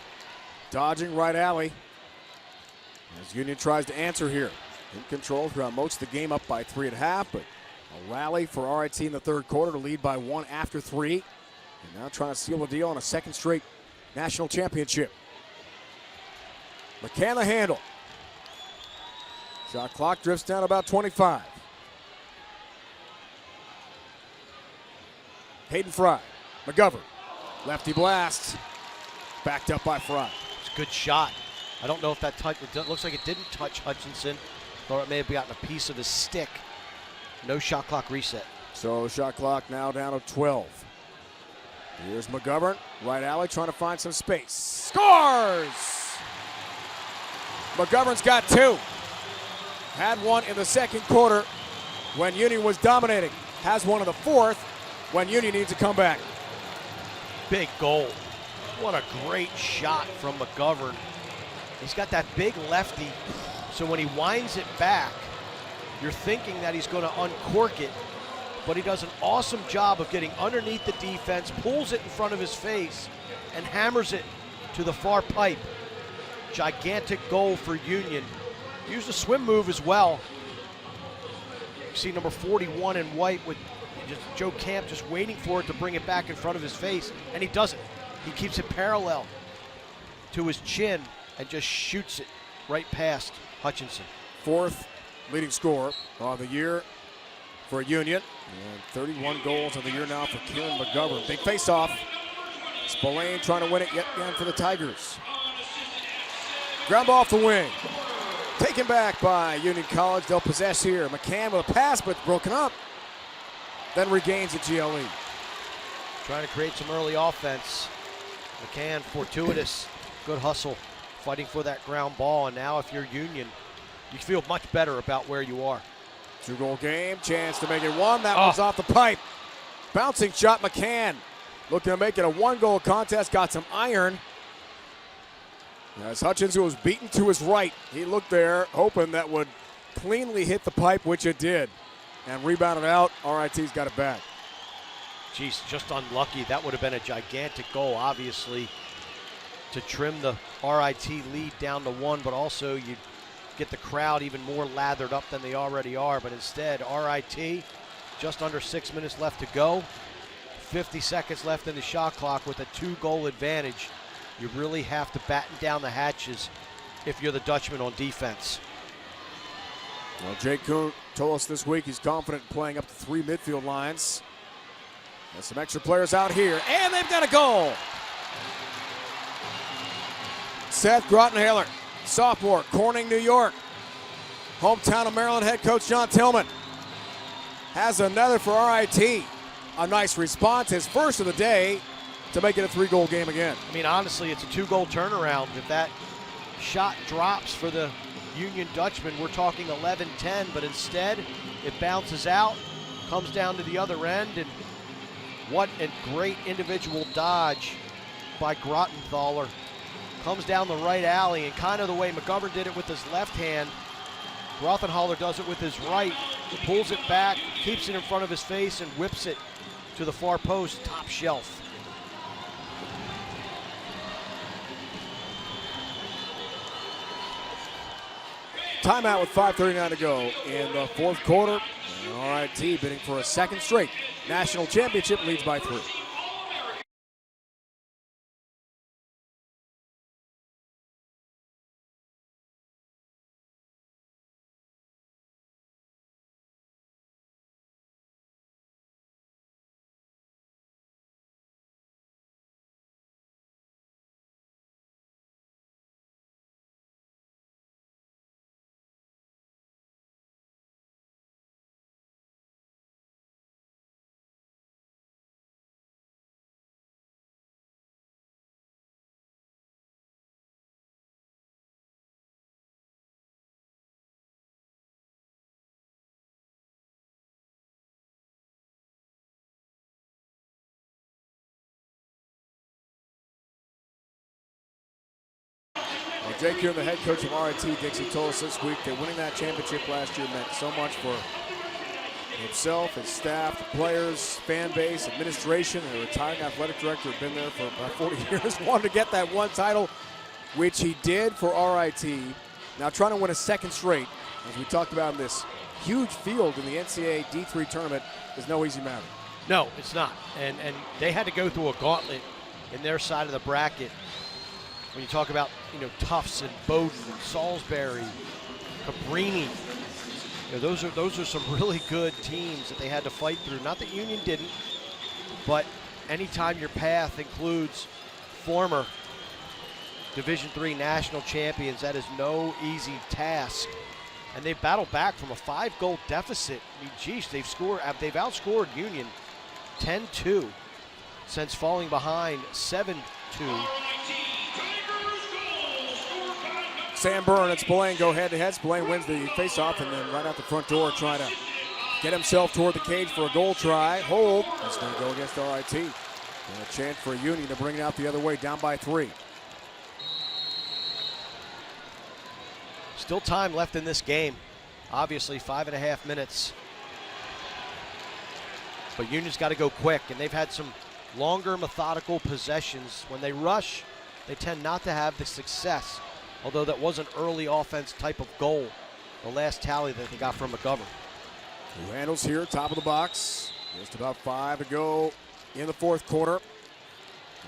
dodging right alley as Union tries to answer here. In control throughout most of the game, up by 3.5, but a rally for RIT in the third quarter to lead by 1 after 3. And now trying to seal the deal on a second straight national championship. McCann the handle. Shot clock drifts down about 25. Hayden Fry. McGovern. Lefty blast. Backed up by Fry. It's a good shot. I don't know if that touch, it looks like it didn't touch Hutchinson, or it may have gotten a piece of his stick. No shot clock reset. So shot clock now down to 12. Here's McGovern, right alley, trying to find some space. Scores! McGovern's got 2. Had one in the second quarter when Union was dominating. Has one in the fourth when Union needs to come back. Big goal. What a great shot from McGovern. He's got that big lefty, so when he winds it back, you're thinking that he's going to uncork it, but he does an awesome job of getting underneath the defense, pulls it in front of his face, and hammers it to the far pipe. Gigantic goal for Union. Used a swim move as well. You see number 41 in white with just Joe Camp just waiting for it to bring it back in front of his face, and he doesn't. He keeps it parallel to his chin and just shoots it right past Hutchinson. 4th leading scorer of the year for Union. And 31 goals of the year now for Keelan McGovern. Big face-off. Spillane trying to win it yet again for the Tigers. Ground ball off the wing. Taken back by Union College. They'll possess here. McCann with a pass, but broken up. Then regains the GLE. Trying to create some early offense. McCann, fortuitous, good hustle, fighting for that ground ball. And now if you're Union, you feel much better about where you are. 2-goal game, chance to make it 1. That one's off the pipe. Bouncing shot, McCann. Looking to make it a 1-goal contest, got some iron. As Hutchinson was beaten to his right, he looked there, hoping that would cleanly hit the pipe, which it did. And rebounded out, RIT's got it back. Geez, just unlucky. That would have been a gigantic goal, obviously, to trim the RIT lead down to 1, but also you get the crowd even more lathered up than they already are. But instead, RIT, just under 6 minutes left to go, 50 seconds left in the shot clock with a 2-goal advantage. You really have to batten down the hatches if you're the Dutchman on defense. Well, Jake Kuhn told us this week he's confident in playing up to 3 midfield lines. There's some extra players out here, and they've got a goal. Seth Grottenhaler, sophomore, Corning, New York. Hometown of Maryland head coach John Tillman has another for RIT. A nice response, his first of the day, to make it a 3-goal game again. I mean, honestly, it's a 2-goal turnaround. If that shot drops for the Union Dutchman, we're talking 11-10, but instead it bounces out, comes down to the other end, and what a great individual dodge by Grottenthaler. Comes down the right alley, and kind of the way McGovern did it with his left hand, Grottenthaler does it with his right. He pulls it back, keeps it in front of his face, and whips it to the far post, top shelf. Timeout with 5:39 to go in the fourth quarter. And RIT bidding for a second straight national championship, leads by 3. Jake Kuhn, the head coach of RIT, Dixie, told us this week that winning that championship last year meant so much for himself, his staff, the players, fan base, administration, and a retiring athletic director have been there for about 40 years, wanted to get that one title, which he did for RIT. Now trying to win a second straight, as we talked about in this huge field in the NCAA D3 tournament, is no easy matter. No, it's not. And they had to go through a gauntlet in their side of the bracket. When you talk about, Tufts and Bowdoin and Salisbury, Cabrini, those are some really good teams that they had to fight through. Not that Union didn't, but anytime your path includes former Division III national champions, that is no easy task. And they battled back from a 5-goal deficit. I mean, geez, they've outscored Union 10-2 since falling behind 7-2. Sam Byrne and Spillane go head-to-head. Spillane wins the face-off and then right out the front door trying to get himself toward the cage for a goal try. Hold. That's going to go against RIT. And a chance for Union to bring it out the other way, down by 3. Still time left in this game. Obviously, 5.5 minutes. But Union's got to go quick, and they've had some longer, methodical possessions. When they rush, they tend not to have the success, although that was an early offense type of goal, the last tally that they got from McGovern. 2 handles here, top of the box. Just about 5 to go in the fourth quarter.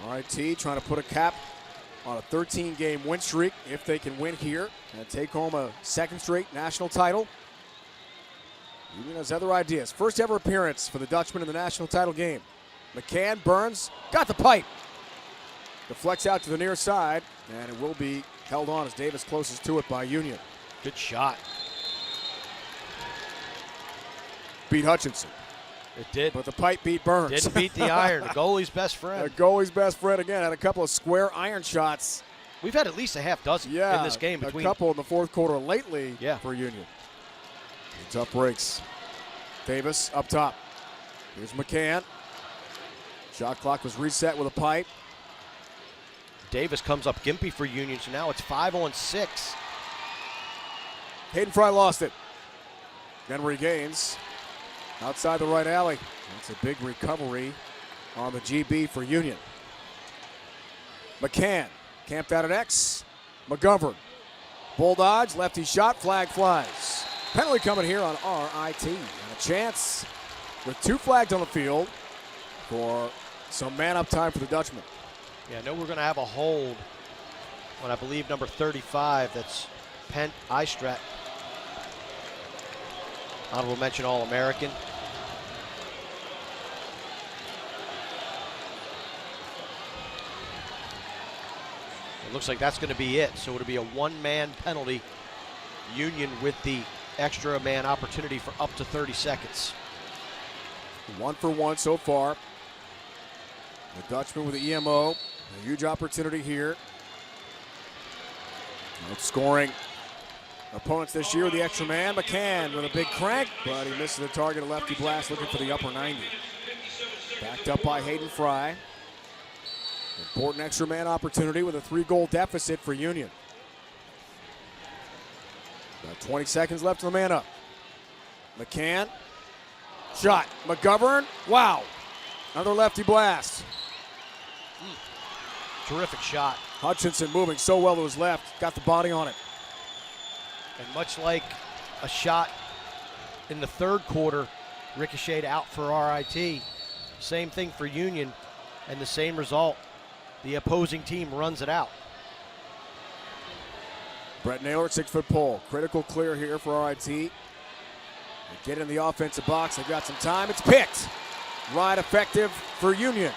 RIT trying to put a cap on a 13-game win streak if they can win here and take home a second straight national title. Union has other ideas. First ever appearance for the Dutchman in the national title game. McCann, Burns, got the pipe. Deflects out to the near side, and it will be held on as Davis closest to it by Union. Good shot. Beat Hutchinson. It did. But the pipe beat Burns. Didn't beat the iron, the goalie's best friend. The goalie's best friend again. Had a couple of square iron shots. We've had at least a half dozen in this game. A couple in the fourth quarter lately Yeah. for Union. Tough breaks. Davis up top. Here's McCann. Shot clock was reset with a pipe. Davis comes up gimpy for Union, so now it's 5-on-6. Hayden Fry lost it. Then regains. Outside the right alley. That's a big recovery on the GB for Union. McCann camped out at X. McGovern. Bull dodge, lefty shot, flag flies. Penalty coming here on RIT. And a chance with 2 flags on the field for some man-up time for the Dutchman. Yeah, I know we're going to have a hold on, I believe, number 35. That's Pent Eistrat. Honorable mention All-American. It looks like that's going to be it. So it'll be a 1-man penalty. Union with the extra man opportunity for up to 30 seconds. 1 for 1 so far. The Dutchman with the EMO. A huge opportunity here. Outscoring opponents this year with the extra man. McCann with a big crank, but he misses the target. A lefty blast looking for the upper 90. Backed up by Hayden Fry. Important extra man opportunity with a 3-goal deficit for Union. About 20 seconds left in the man up. McCann. Shot. McGovern. Wow. Another lefty blast. Terrific shot. Hutchinson moving so well to his left. Got the body on it. And much like a shot in the third quarter, ricocheted out for RIT. Same thing for Union, and the same result. The opposing team runs it out. Brett Naylor, 6-foot pole. Critical clear here for RIT. They get in the offensive box. They've got some time. It's picked. Right effective for Union.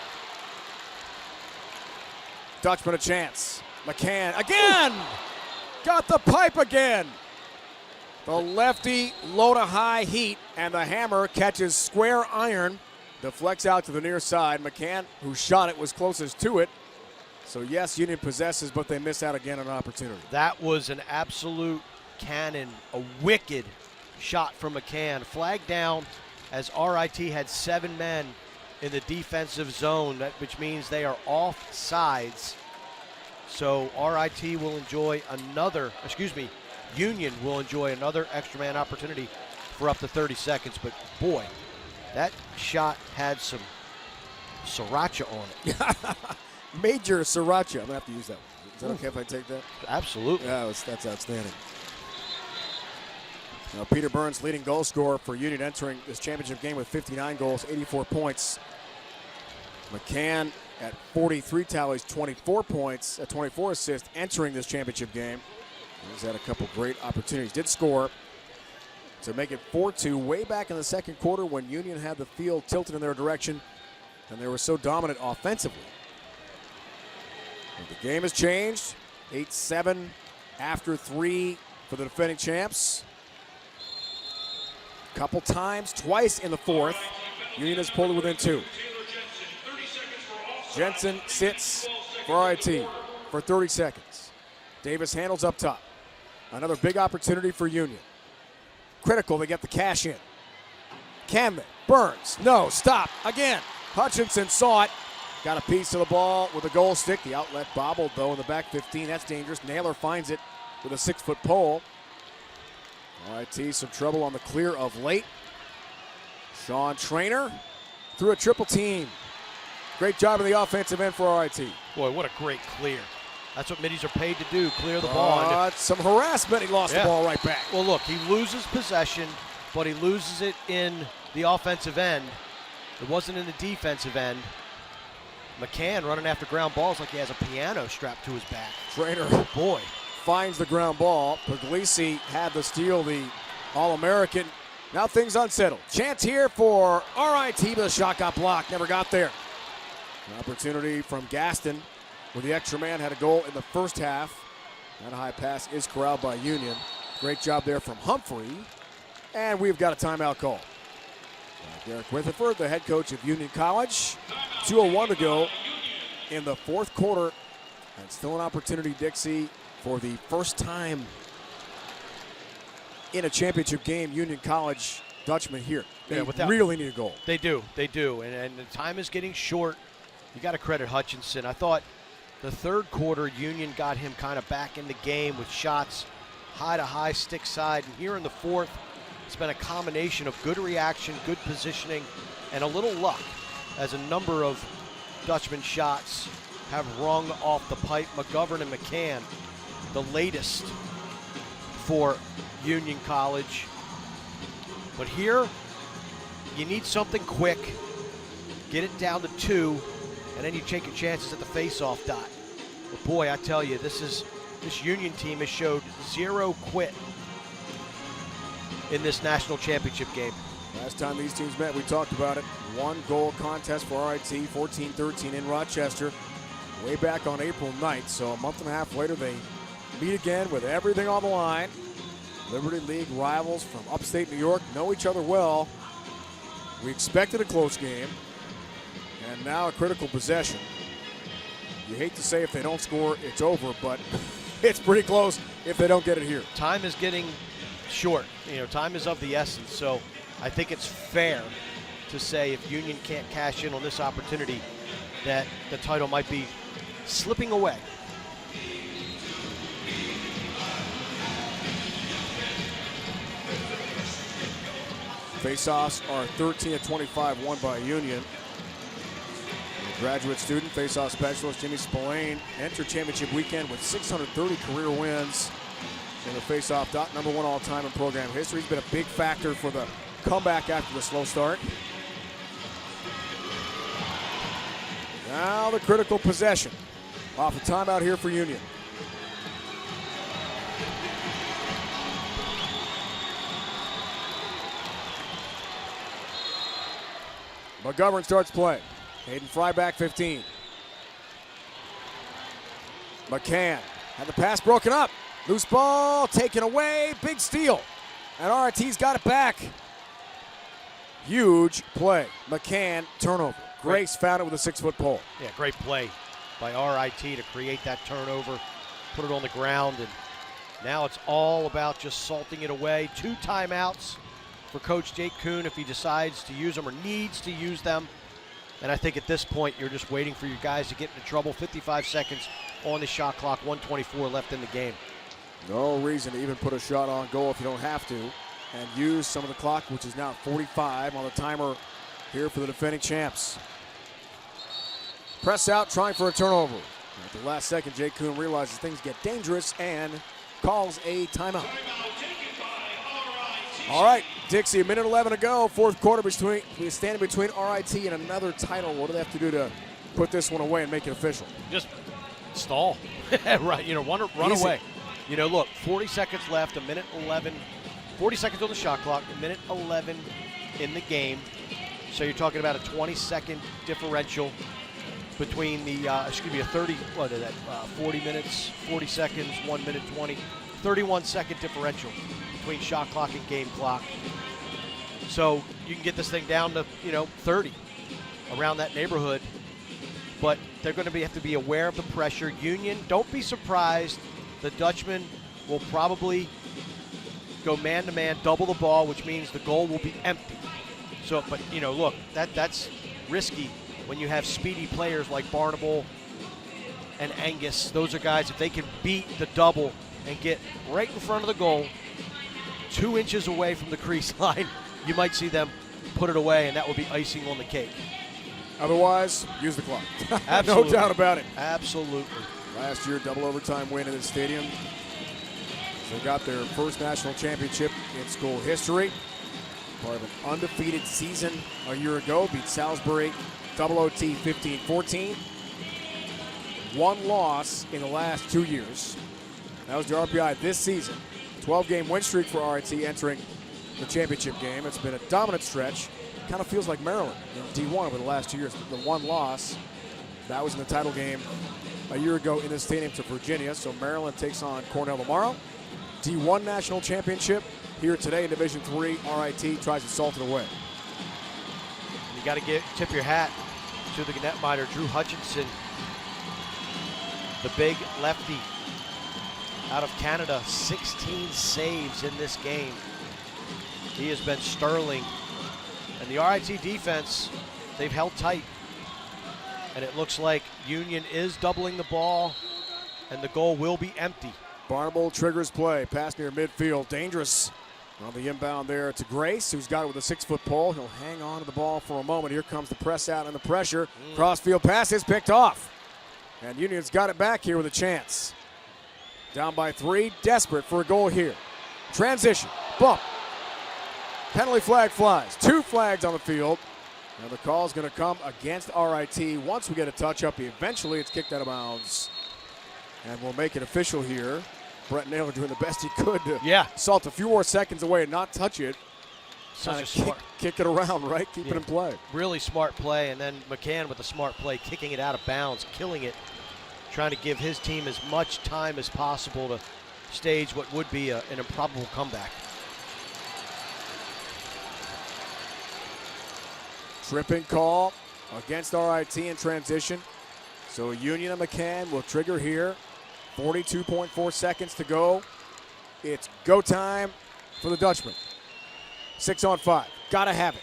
Dutchman a chance. McCann again. Got the pipe again. The lefty low to high heat, and the hammer catches square iron. Deflects out to the near side. McCann, who shot it, was closest to it. So yes, Union possesses, but they miss out again on an opportunity. That was an absolute cannon, a wicked shot from McCann. Flag down as RIT had 7 men in the defensive zone, which means they are off sides. So RIT will enjoy another, Union will enjoy another extra man opportunity for up to 30 seconds. But boy, that shot had some sriracha on it. Major sriracha. I'm going to have to use that one. Is that okay if I take that? Absolutely. Yeah, that's outstanding. Now, Peter Burns, leading goal scorer for Union, entering this championship game with 59 goals, 84 points. McCann at 43 tallies, 24 points, 24 assists, entering this championship game. He's had a couple great opportunities. Did score to make it 4-2 way back in the second quarter when Union had the field tilted in their direction and they were so dominant offensively. But the game has changed. 8-7 after 3 for the defending champs. Couple times, twice in the fourth. Union has pulled it within 2. Jensen sits for RIT for 30 seconds. Davis handles up top. Another big opportunity for Union. Critical, they get the cash in. Can they? Burns, no, stop, again. Hutchinson saw it. Got a piece of the ball with a goal stick. The outlet bobbled, though, in the back 15. That's dangerous. Naylor finds it with a 6-foot pole. RIT some trouble on the clear of late. Sean Trainer through a triple team. Great job in the offensive end for RIT. Boy, what a great clear. That's what middies are paid to do, clear the ball. Some harassment. He lost the ball right back. Well, look, he loses possession, but he loses it in the offensive end. It wasn't in the defensive end. McCann running after ground balls like he has a piano strapped to his back. Trainer, boy, finds the ground ball. Puglisi had the steal, the All-American. Now things unsettled. Chance here for RIT, but the shot got blocked. Never got there. An opportunity from Gaston, where the extra man had a goal in the first half. That high pass is corralled by Union. Great job there from Humphrey. And we've got a timeout call. Derek Witherford, the head coach of Union College. 2:01 to go in the fourth quarter. And still an opportunity, Dixie, for the first time in a championship game, Union College Dutchman here. They really need a goal. They do. And the time is getting short. You got to credit Hutchinson. I thought the third quarter, Union got him kind of back in the game with shots high to high, stick side. And here in the fourth, it's been a combination of good reaction, good positioning, and a little luck as a number of Dutchman shots have rung off the pipe. McGovern and McCann, the latest for Union College. But here, you need something quick. Get it down to 2, and then you take your chances at the face-off dot. But boy, I tell you, this Union team has showed zero quit in this national championship game. Last time these teams met, we talked about it. 1-goal contest for RIT, 14-13 in Rochester, way back on April 9th. So a month and a half later, they meet again with everything on the line. Liberty League rivals from upstate New York know each other well. We expected a close game, and now a critical possession. You hate to say if they don't score, it's over, but it's pretty close if they don't get it here. Time is getting short. Time is of the essence, so I think it's fair to say if Union can't cash in on this opportunity that the title might be slipping away. Faceoffs are 13-25, won by Union. The graduate student, faceoff specialist Jimmy Spillane entered championship weekend with 630 career wins in the faceoff dot, number 1 all-time in program history. He's been a big factor for the comeback after the slow start. Now the critical possession. Off a timeout here for Union. McGovern starts play. Hayden Fry back 15. McCann had the pass broken up. Loose ball taken away. Big steal. And RIT's got it back. Huge play. McCann turnover. Grace found it with a 6-foot pole. Yeah, great play by RIT to create that turnover, put it on the ground, and now it's all about just salting it away. 2 timeouts for Coach Jake Kuhn if he decides to use them or needs to use them. And I think at this point, you're just waiting for your guys to get into trouble. 55 seconds on the shot clock, 1:24 left in the game. No reason to even put a shot on goal if you don't have to. and use some of the clock, which is now 45 on the timer here for the defending champs. Press out, trying for a turnover. At the last second, Jay Kuhn realizes things get dangerous and calls a timeout. All right, Dixie, a minute 11 to go. Fourth quarter standing between RIT and another title. What do they have to do to put this one away and make it official? Just stall. Right, run Easy. away. Look, 40 seconds left, a minute 11. 40 seconds on the shot clock, a minute 11 in the game. So you're talking about a 20-second differential between the, a 40 minutes, 40 seconds, 1 minute 20, 31-second differential between shot clock and game clock. So you can get this thing down to, 30, around that neighborhood. But they're going to have to be aware of the pressure. Union, don't be surprised. The Dutchman will probably go man-to-man, double the ball, which means the goal will be empty. So, but, look, that's risky when you have speedy players like Barnable and Angus. Those are guys, if they can beat the double and get right in front of the goal, 2 inches away from the crease line, you might see them put it away, and that will be icing on the cake. Otherwise, use the clock. Absolutely. No doubt about it. Absolutely. Last year, double overtime win in the stadium. So they got their first national championship in school history. Part of an undefeated season a year ago. Beat Salisbury, double OT 15-14. One loss in the last 2 years. That was the RPI this season. 12-game win streak for RIT entering the championship game. It's been a dominant stretch. Kind of feels like Maryland in D1 over the last 2 years. The one loss, that was in the title game a year ago in the stadium to Virginia. So Maryland takes on Cornell tomorrow. D1 national championship here today in Division III. RIT tries to salt it away. You got to tip your hat to the netminder, Drew Hutchinson, the big lefty out of Canada. 16 saves in this game. He has been sterling. And the RIT defense, they've held tight. And it looks like Union is doubling the ball, and the goal will be empty. Barnable triggers play. Pass near midfield. Dangerous on the inbound there to Grace, who's got it with a 6-foot pole. He'll hang on to the ball for a moment. Here comes the press out and the pressure. Crossfield pass is picked off. And Union's got it back here with a chance. Down by 3. Desperate for a goal here. Transition. Bump. Penalty flag flies. 2 flags on the field. And the call is going to come against RIT. Once we get a touch-up, eventually it's kicked out of bounds. And we'll make it official here. Brett Naylor doing the best he could to salt a few more seconds away and not touch it. Kick it around, right? Keep it in play. Really smart play. And then McCann with a smart play, kicking it out of bounds, killing it, trying to give his team as much time as possible to stage what would be an improbable comeback. Tripping call against RIT in transition. So Union and McCann will trigger here. 42.4 seconds to go. It's go time for the Dutchman. 6 on 5. Gotta have it.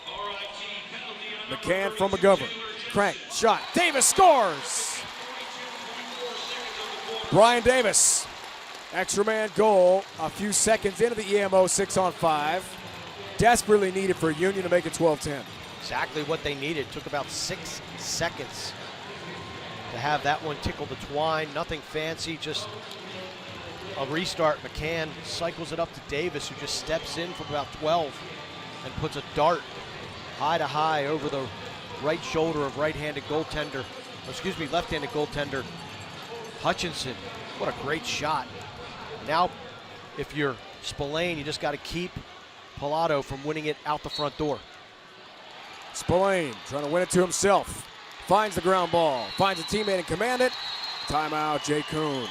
McCann from McGovern. Crank, shot. Davis scores! Brian Davis. Extra man goal a few seconds into the EMO 6 on 5. Desperately needed for Union to make it 12-10. Exactly what they needed. Took about 6 seconds to have that one tickle the twine. Nothing fancy, just a restart. McCann cycles it up to Davis, who just steps in from about 12 and puts a dart high to high over the right shoulder of left-handed goaltender Hutchinson. What a great shot. Now, if you're Spillane, you just got to keep Pilato from winning it out the front door. Spillane trying to win it to himself. Finds the ground ball. Finds a teammate and command it. Timeout, Jay Kuhn.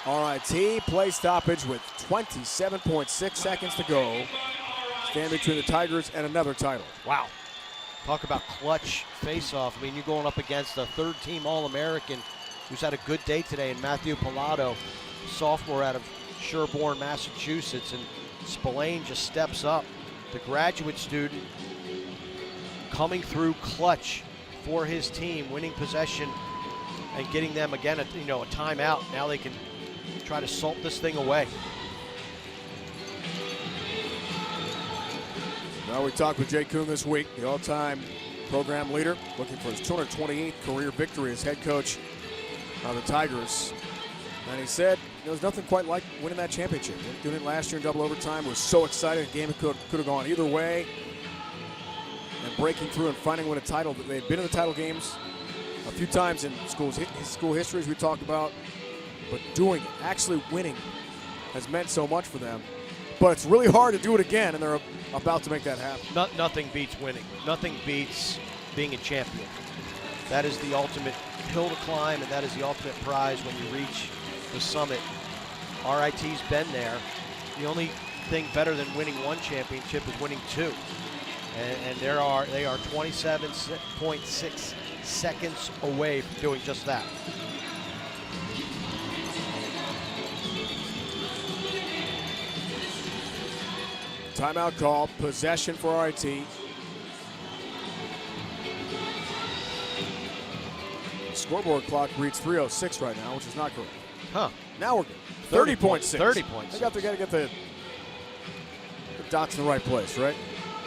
RIT play stoppage with 27.6 seconds to go. Stand between the Tigers and another title. Wow. Talk about clutch face-off. I mean, you're going up against a third-team All-American who's had a good day today in Matthew Pilato, sophomore out of Sherborne, Massachusetts. And Spillane just steps up, the graduate student, coming through clutch for his team, winning possession and getting them again a timeout. Now they can try to salt this thing away. Well, we talked with Jay Kuhn this week, the all-time program leader, looking for his 228th career victory as head coach of the Tigers. And he said there was nothing quite like winning that championship. Doing it last year in double overtime was so exciting. The game could have gone either way. And breaking through and finding a win a title. They'd been in the title games a few times in school history, as we talked about. But doing it, actually winning, has meant so much for them. But it's really hard to do it again, and they're about to make that happen. Nothing beats winning. Nothing beats being a champion. That is the ultimate hill to climb, and that is the ultimate prize when you reach the summit. RIT's been there. The only thing better than winning one championship is winning two. And they are 27.6 seconds away from doing just that. Timeout call, possession for RIT. Scoreboard clock reads 3:06 right now, which is not correct. Huh. Now we're good. 30.6. 30.6. They got to get the dots in the right place, right?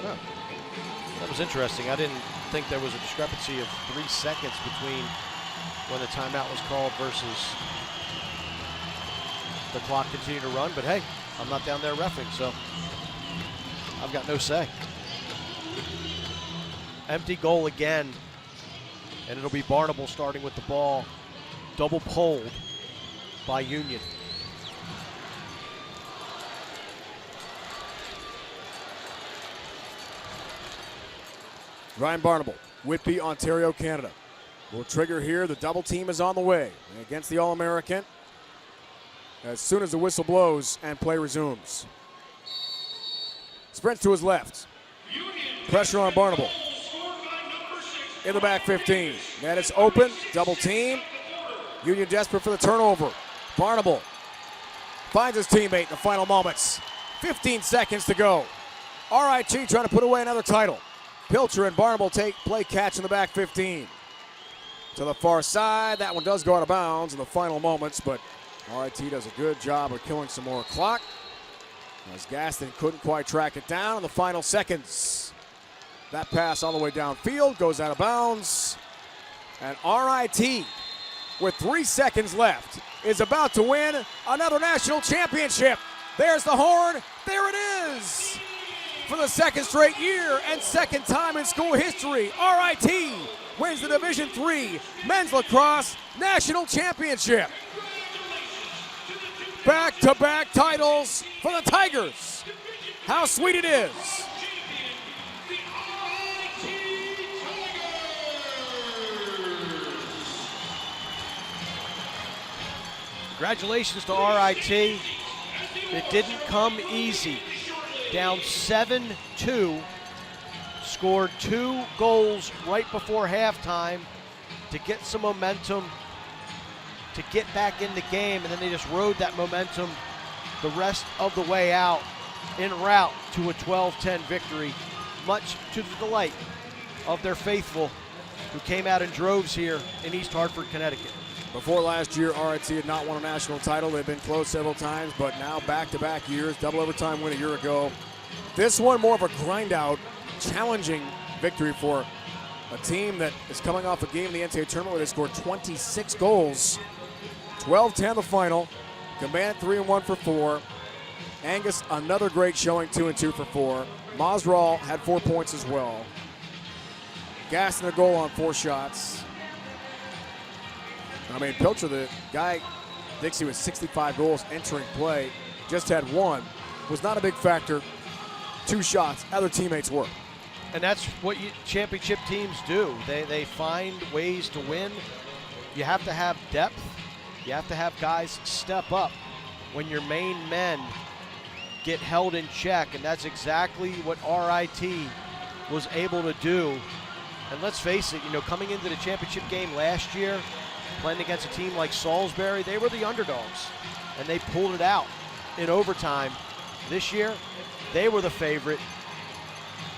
Huh. That was interesting. I didn't think there was a discrepancy of 3 seconds between when the timeout was called versus the clock continued to run. But hey, I'm not down there reffing, so I've got no say. Empty goal again, and it'll be Barnable starting with the ball. Double pulled by Union. Ryan Barnable, Whitby, Ontario, Canada. Will trigger here. The double team is on the way against the All-American as soon as the whistle blows and play resumes. Sprints to his left. Pressure on Barnable. In the back 15. Net is open. Double team. Union desperate for the turnover. Barnable finds his teammate in the final moments. 15 seconds to go. RIT trying to put away another title. Pilcher and Barnable play catch in the back 15. To the far side. That one does go out of bounds in the final moments, but RIT does a good job of killing some more clock. As Gaston couldn't quite track it down in the final seconds. That pass all the way downfield goes out of bounds. And RIT, with 3 seconds left, is about to win another national championship. There's the horn. There it is. For the second straight year and second time in school history, RIT wins the Division III Men's Lacrosse National Championship. Back-to-back titles for the Tigers. How sweet it is. Congratulations to RIT. It didn't come easy. Down 7-2, scored 2 goals right before halftime to get some momentum, to get back in the game, and then they just rode that momentum the rest of the way out en route to a 12-10 victory, much to the delight of their faithful who came out in droves here in East Hartford, Connecticut. Before last year, RIT had not won a national title. They've been close several times, but now back-to-back years, double overtime win a year ago. This one more of a grind-out, challenging victory for a team that is coming off a game in the NCAA tournament where they scored 26 goals. 12-10 the final. Command 3-1 for 4. Angus, another great showing, 2-2 for 4. Masral had 4 points as well. Gaston a goal on 4 shots. I mean, Pilcher, the guy, Dixie with 65 goals entering play, just had 1. Was not a big factor. 2 shots, other teammates were. And that's what championship teams do. They find ways to win. You have to have depth. You have to have guys step up when your main men get held in check, and that's exactly what RIT was able to do. And let's face it, coming into the championship game last year, playing against a team like Salisbury, they were the underdogs, and they pulled it out in overtime. This year, they were the favorite.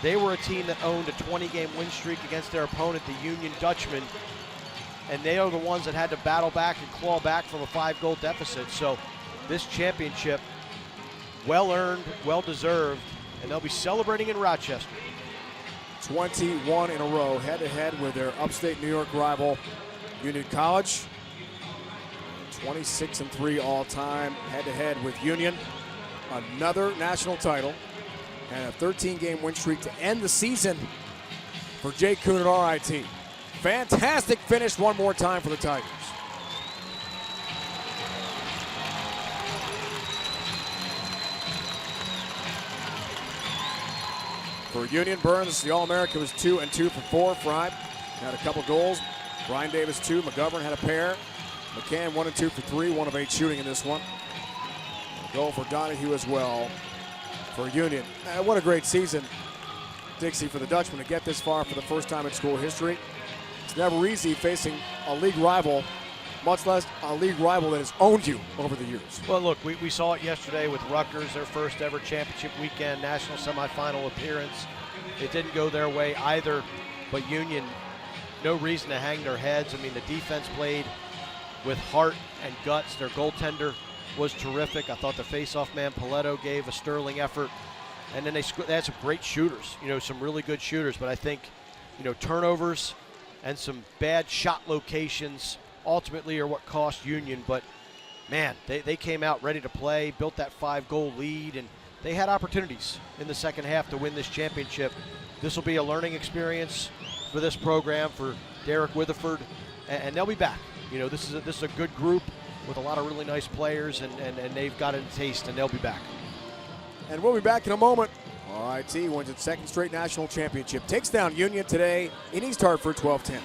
They were a team that owned a 20-game win streak against their opponent, the Union Dutchmen, and they are the ones that had to battle back and claw back from a 5-goal deficit. So this championship, well-earned, well-deserved, and they'll be celebrating in Rochester. 21 in a row, head-to-head with their upstate New York rival, Union College. 26-3 all-time, head-to-head with Union. Another national title, and a 13-game win streak to end the season for Jay Kuhn at RIT. Fantastic finish one more time for the Tigers. For Union, Burns, the All-American, was 2 and 2 for 4. Fry had a couple goals. Brian Davis 2. McGovern had a pair. McCann 1 and 2 for 3. 1 of 8 shooting in this one. A goal for Donahue as well for Union. What a great season, Dixie, for the Dutchman to get this far for the first time in school history. It's never easy facing a league rival, much less a league rival that has owned you over the years. Well, look, we saw it yesterday with Rutgers, their first ever championship weekend, national semifinal appearance. It didn't go their way either, but Union, no reason to hang their heads. I mean, the defense played with heart and guts. Their goaltender was terrific. I thought the face-off man, Paletto, gave a sterling effort. And then they had some great shooters, some really good shooters. But I think, turnovers and some bad shot locations ultimately are what cost Union. But, man, they came out ready to play, built that 5-goal lead, and they had opportunities in the second half to win this championship. This will be a learning experience for this program, for Derek Witherford, and they'll be back. This is a good group with a lot of really nice players, and they've got a taste, and they'll be back. And we'll be back in a moment. RIT wins its second straight national championship. Takes down Union today in East Hartford, 12-10.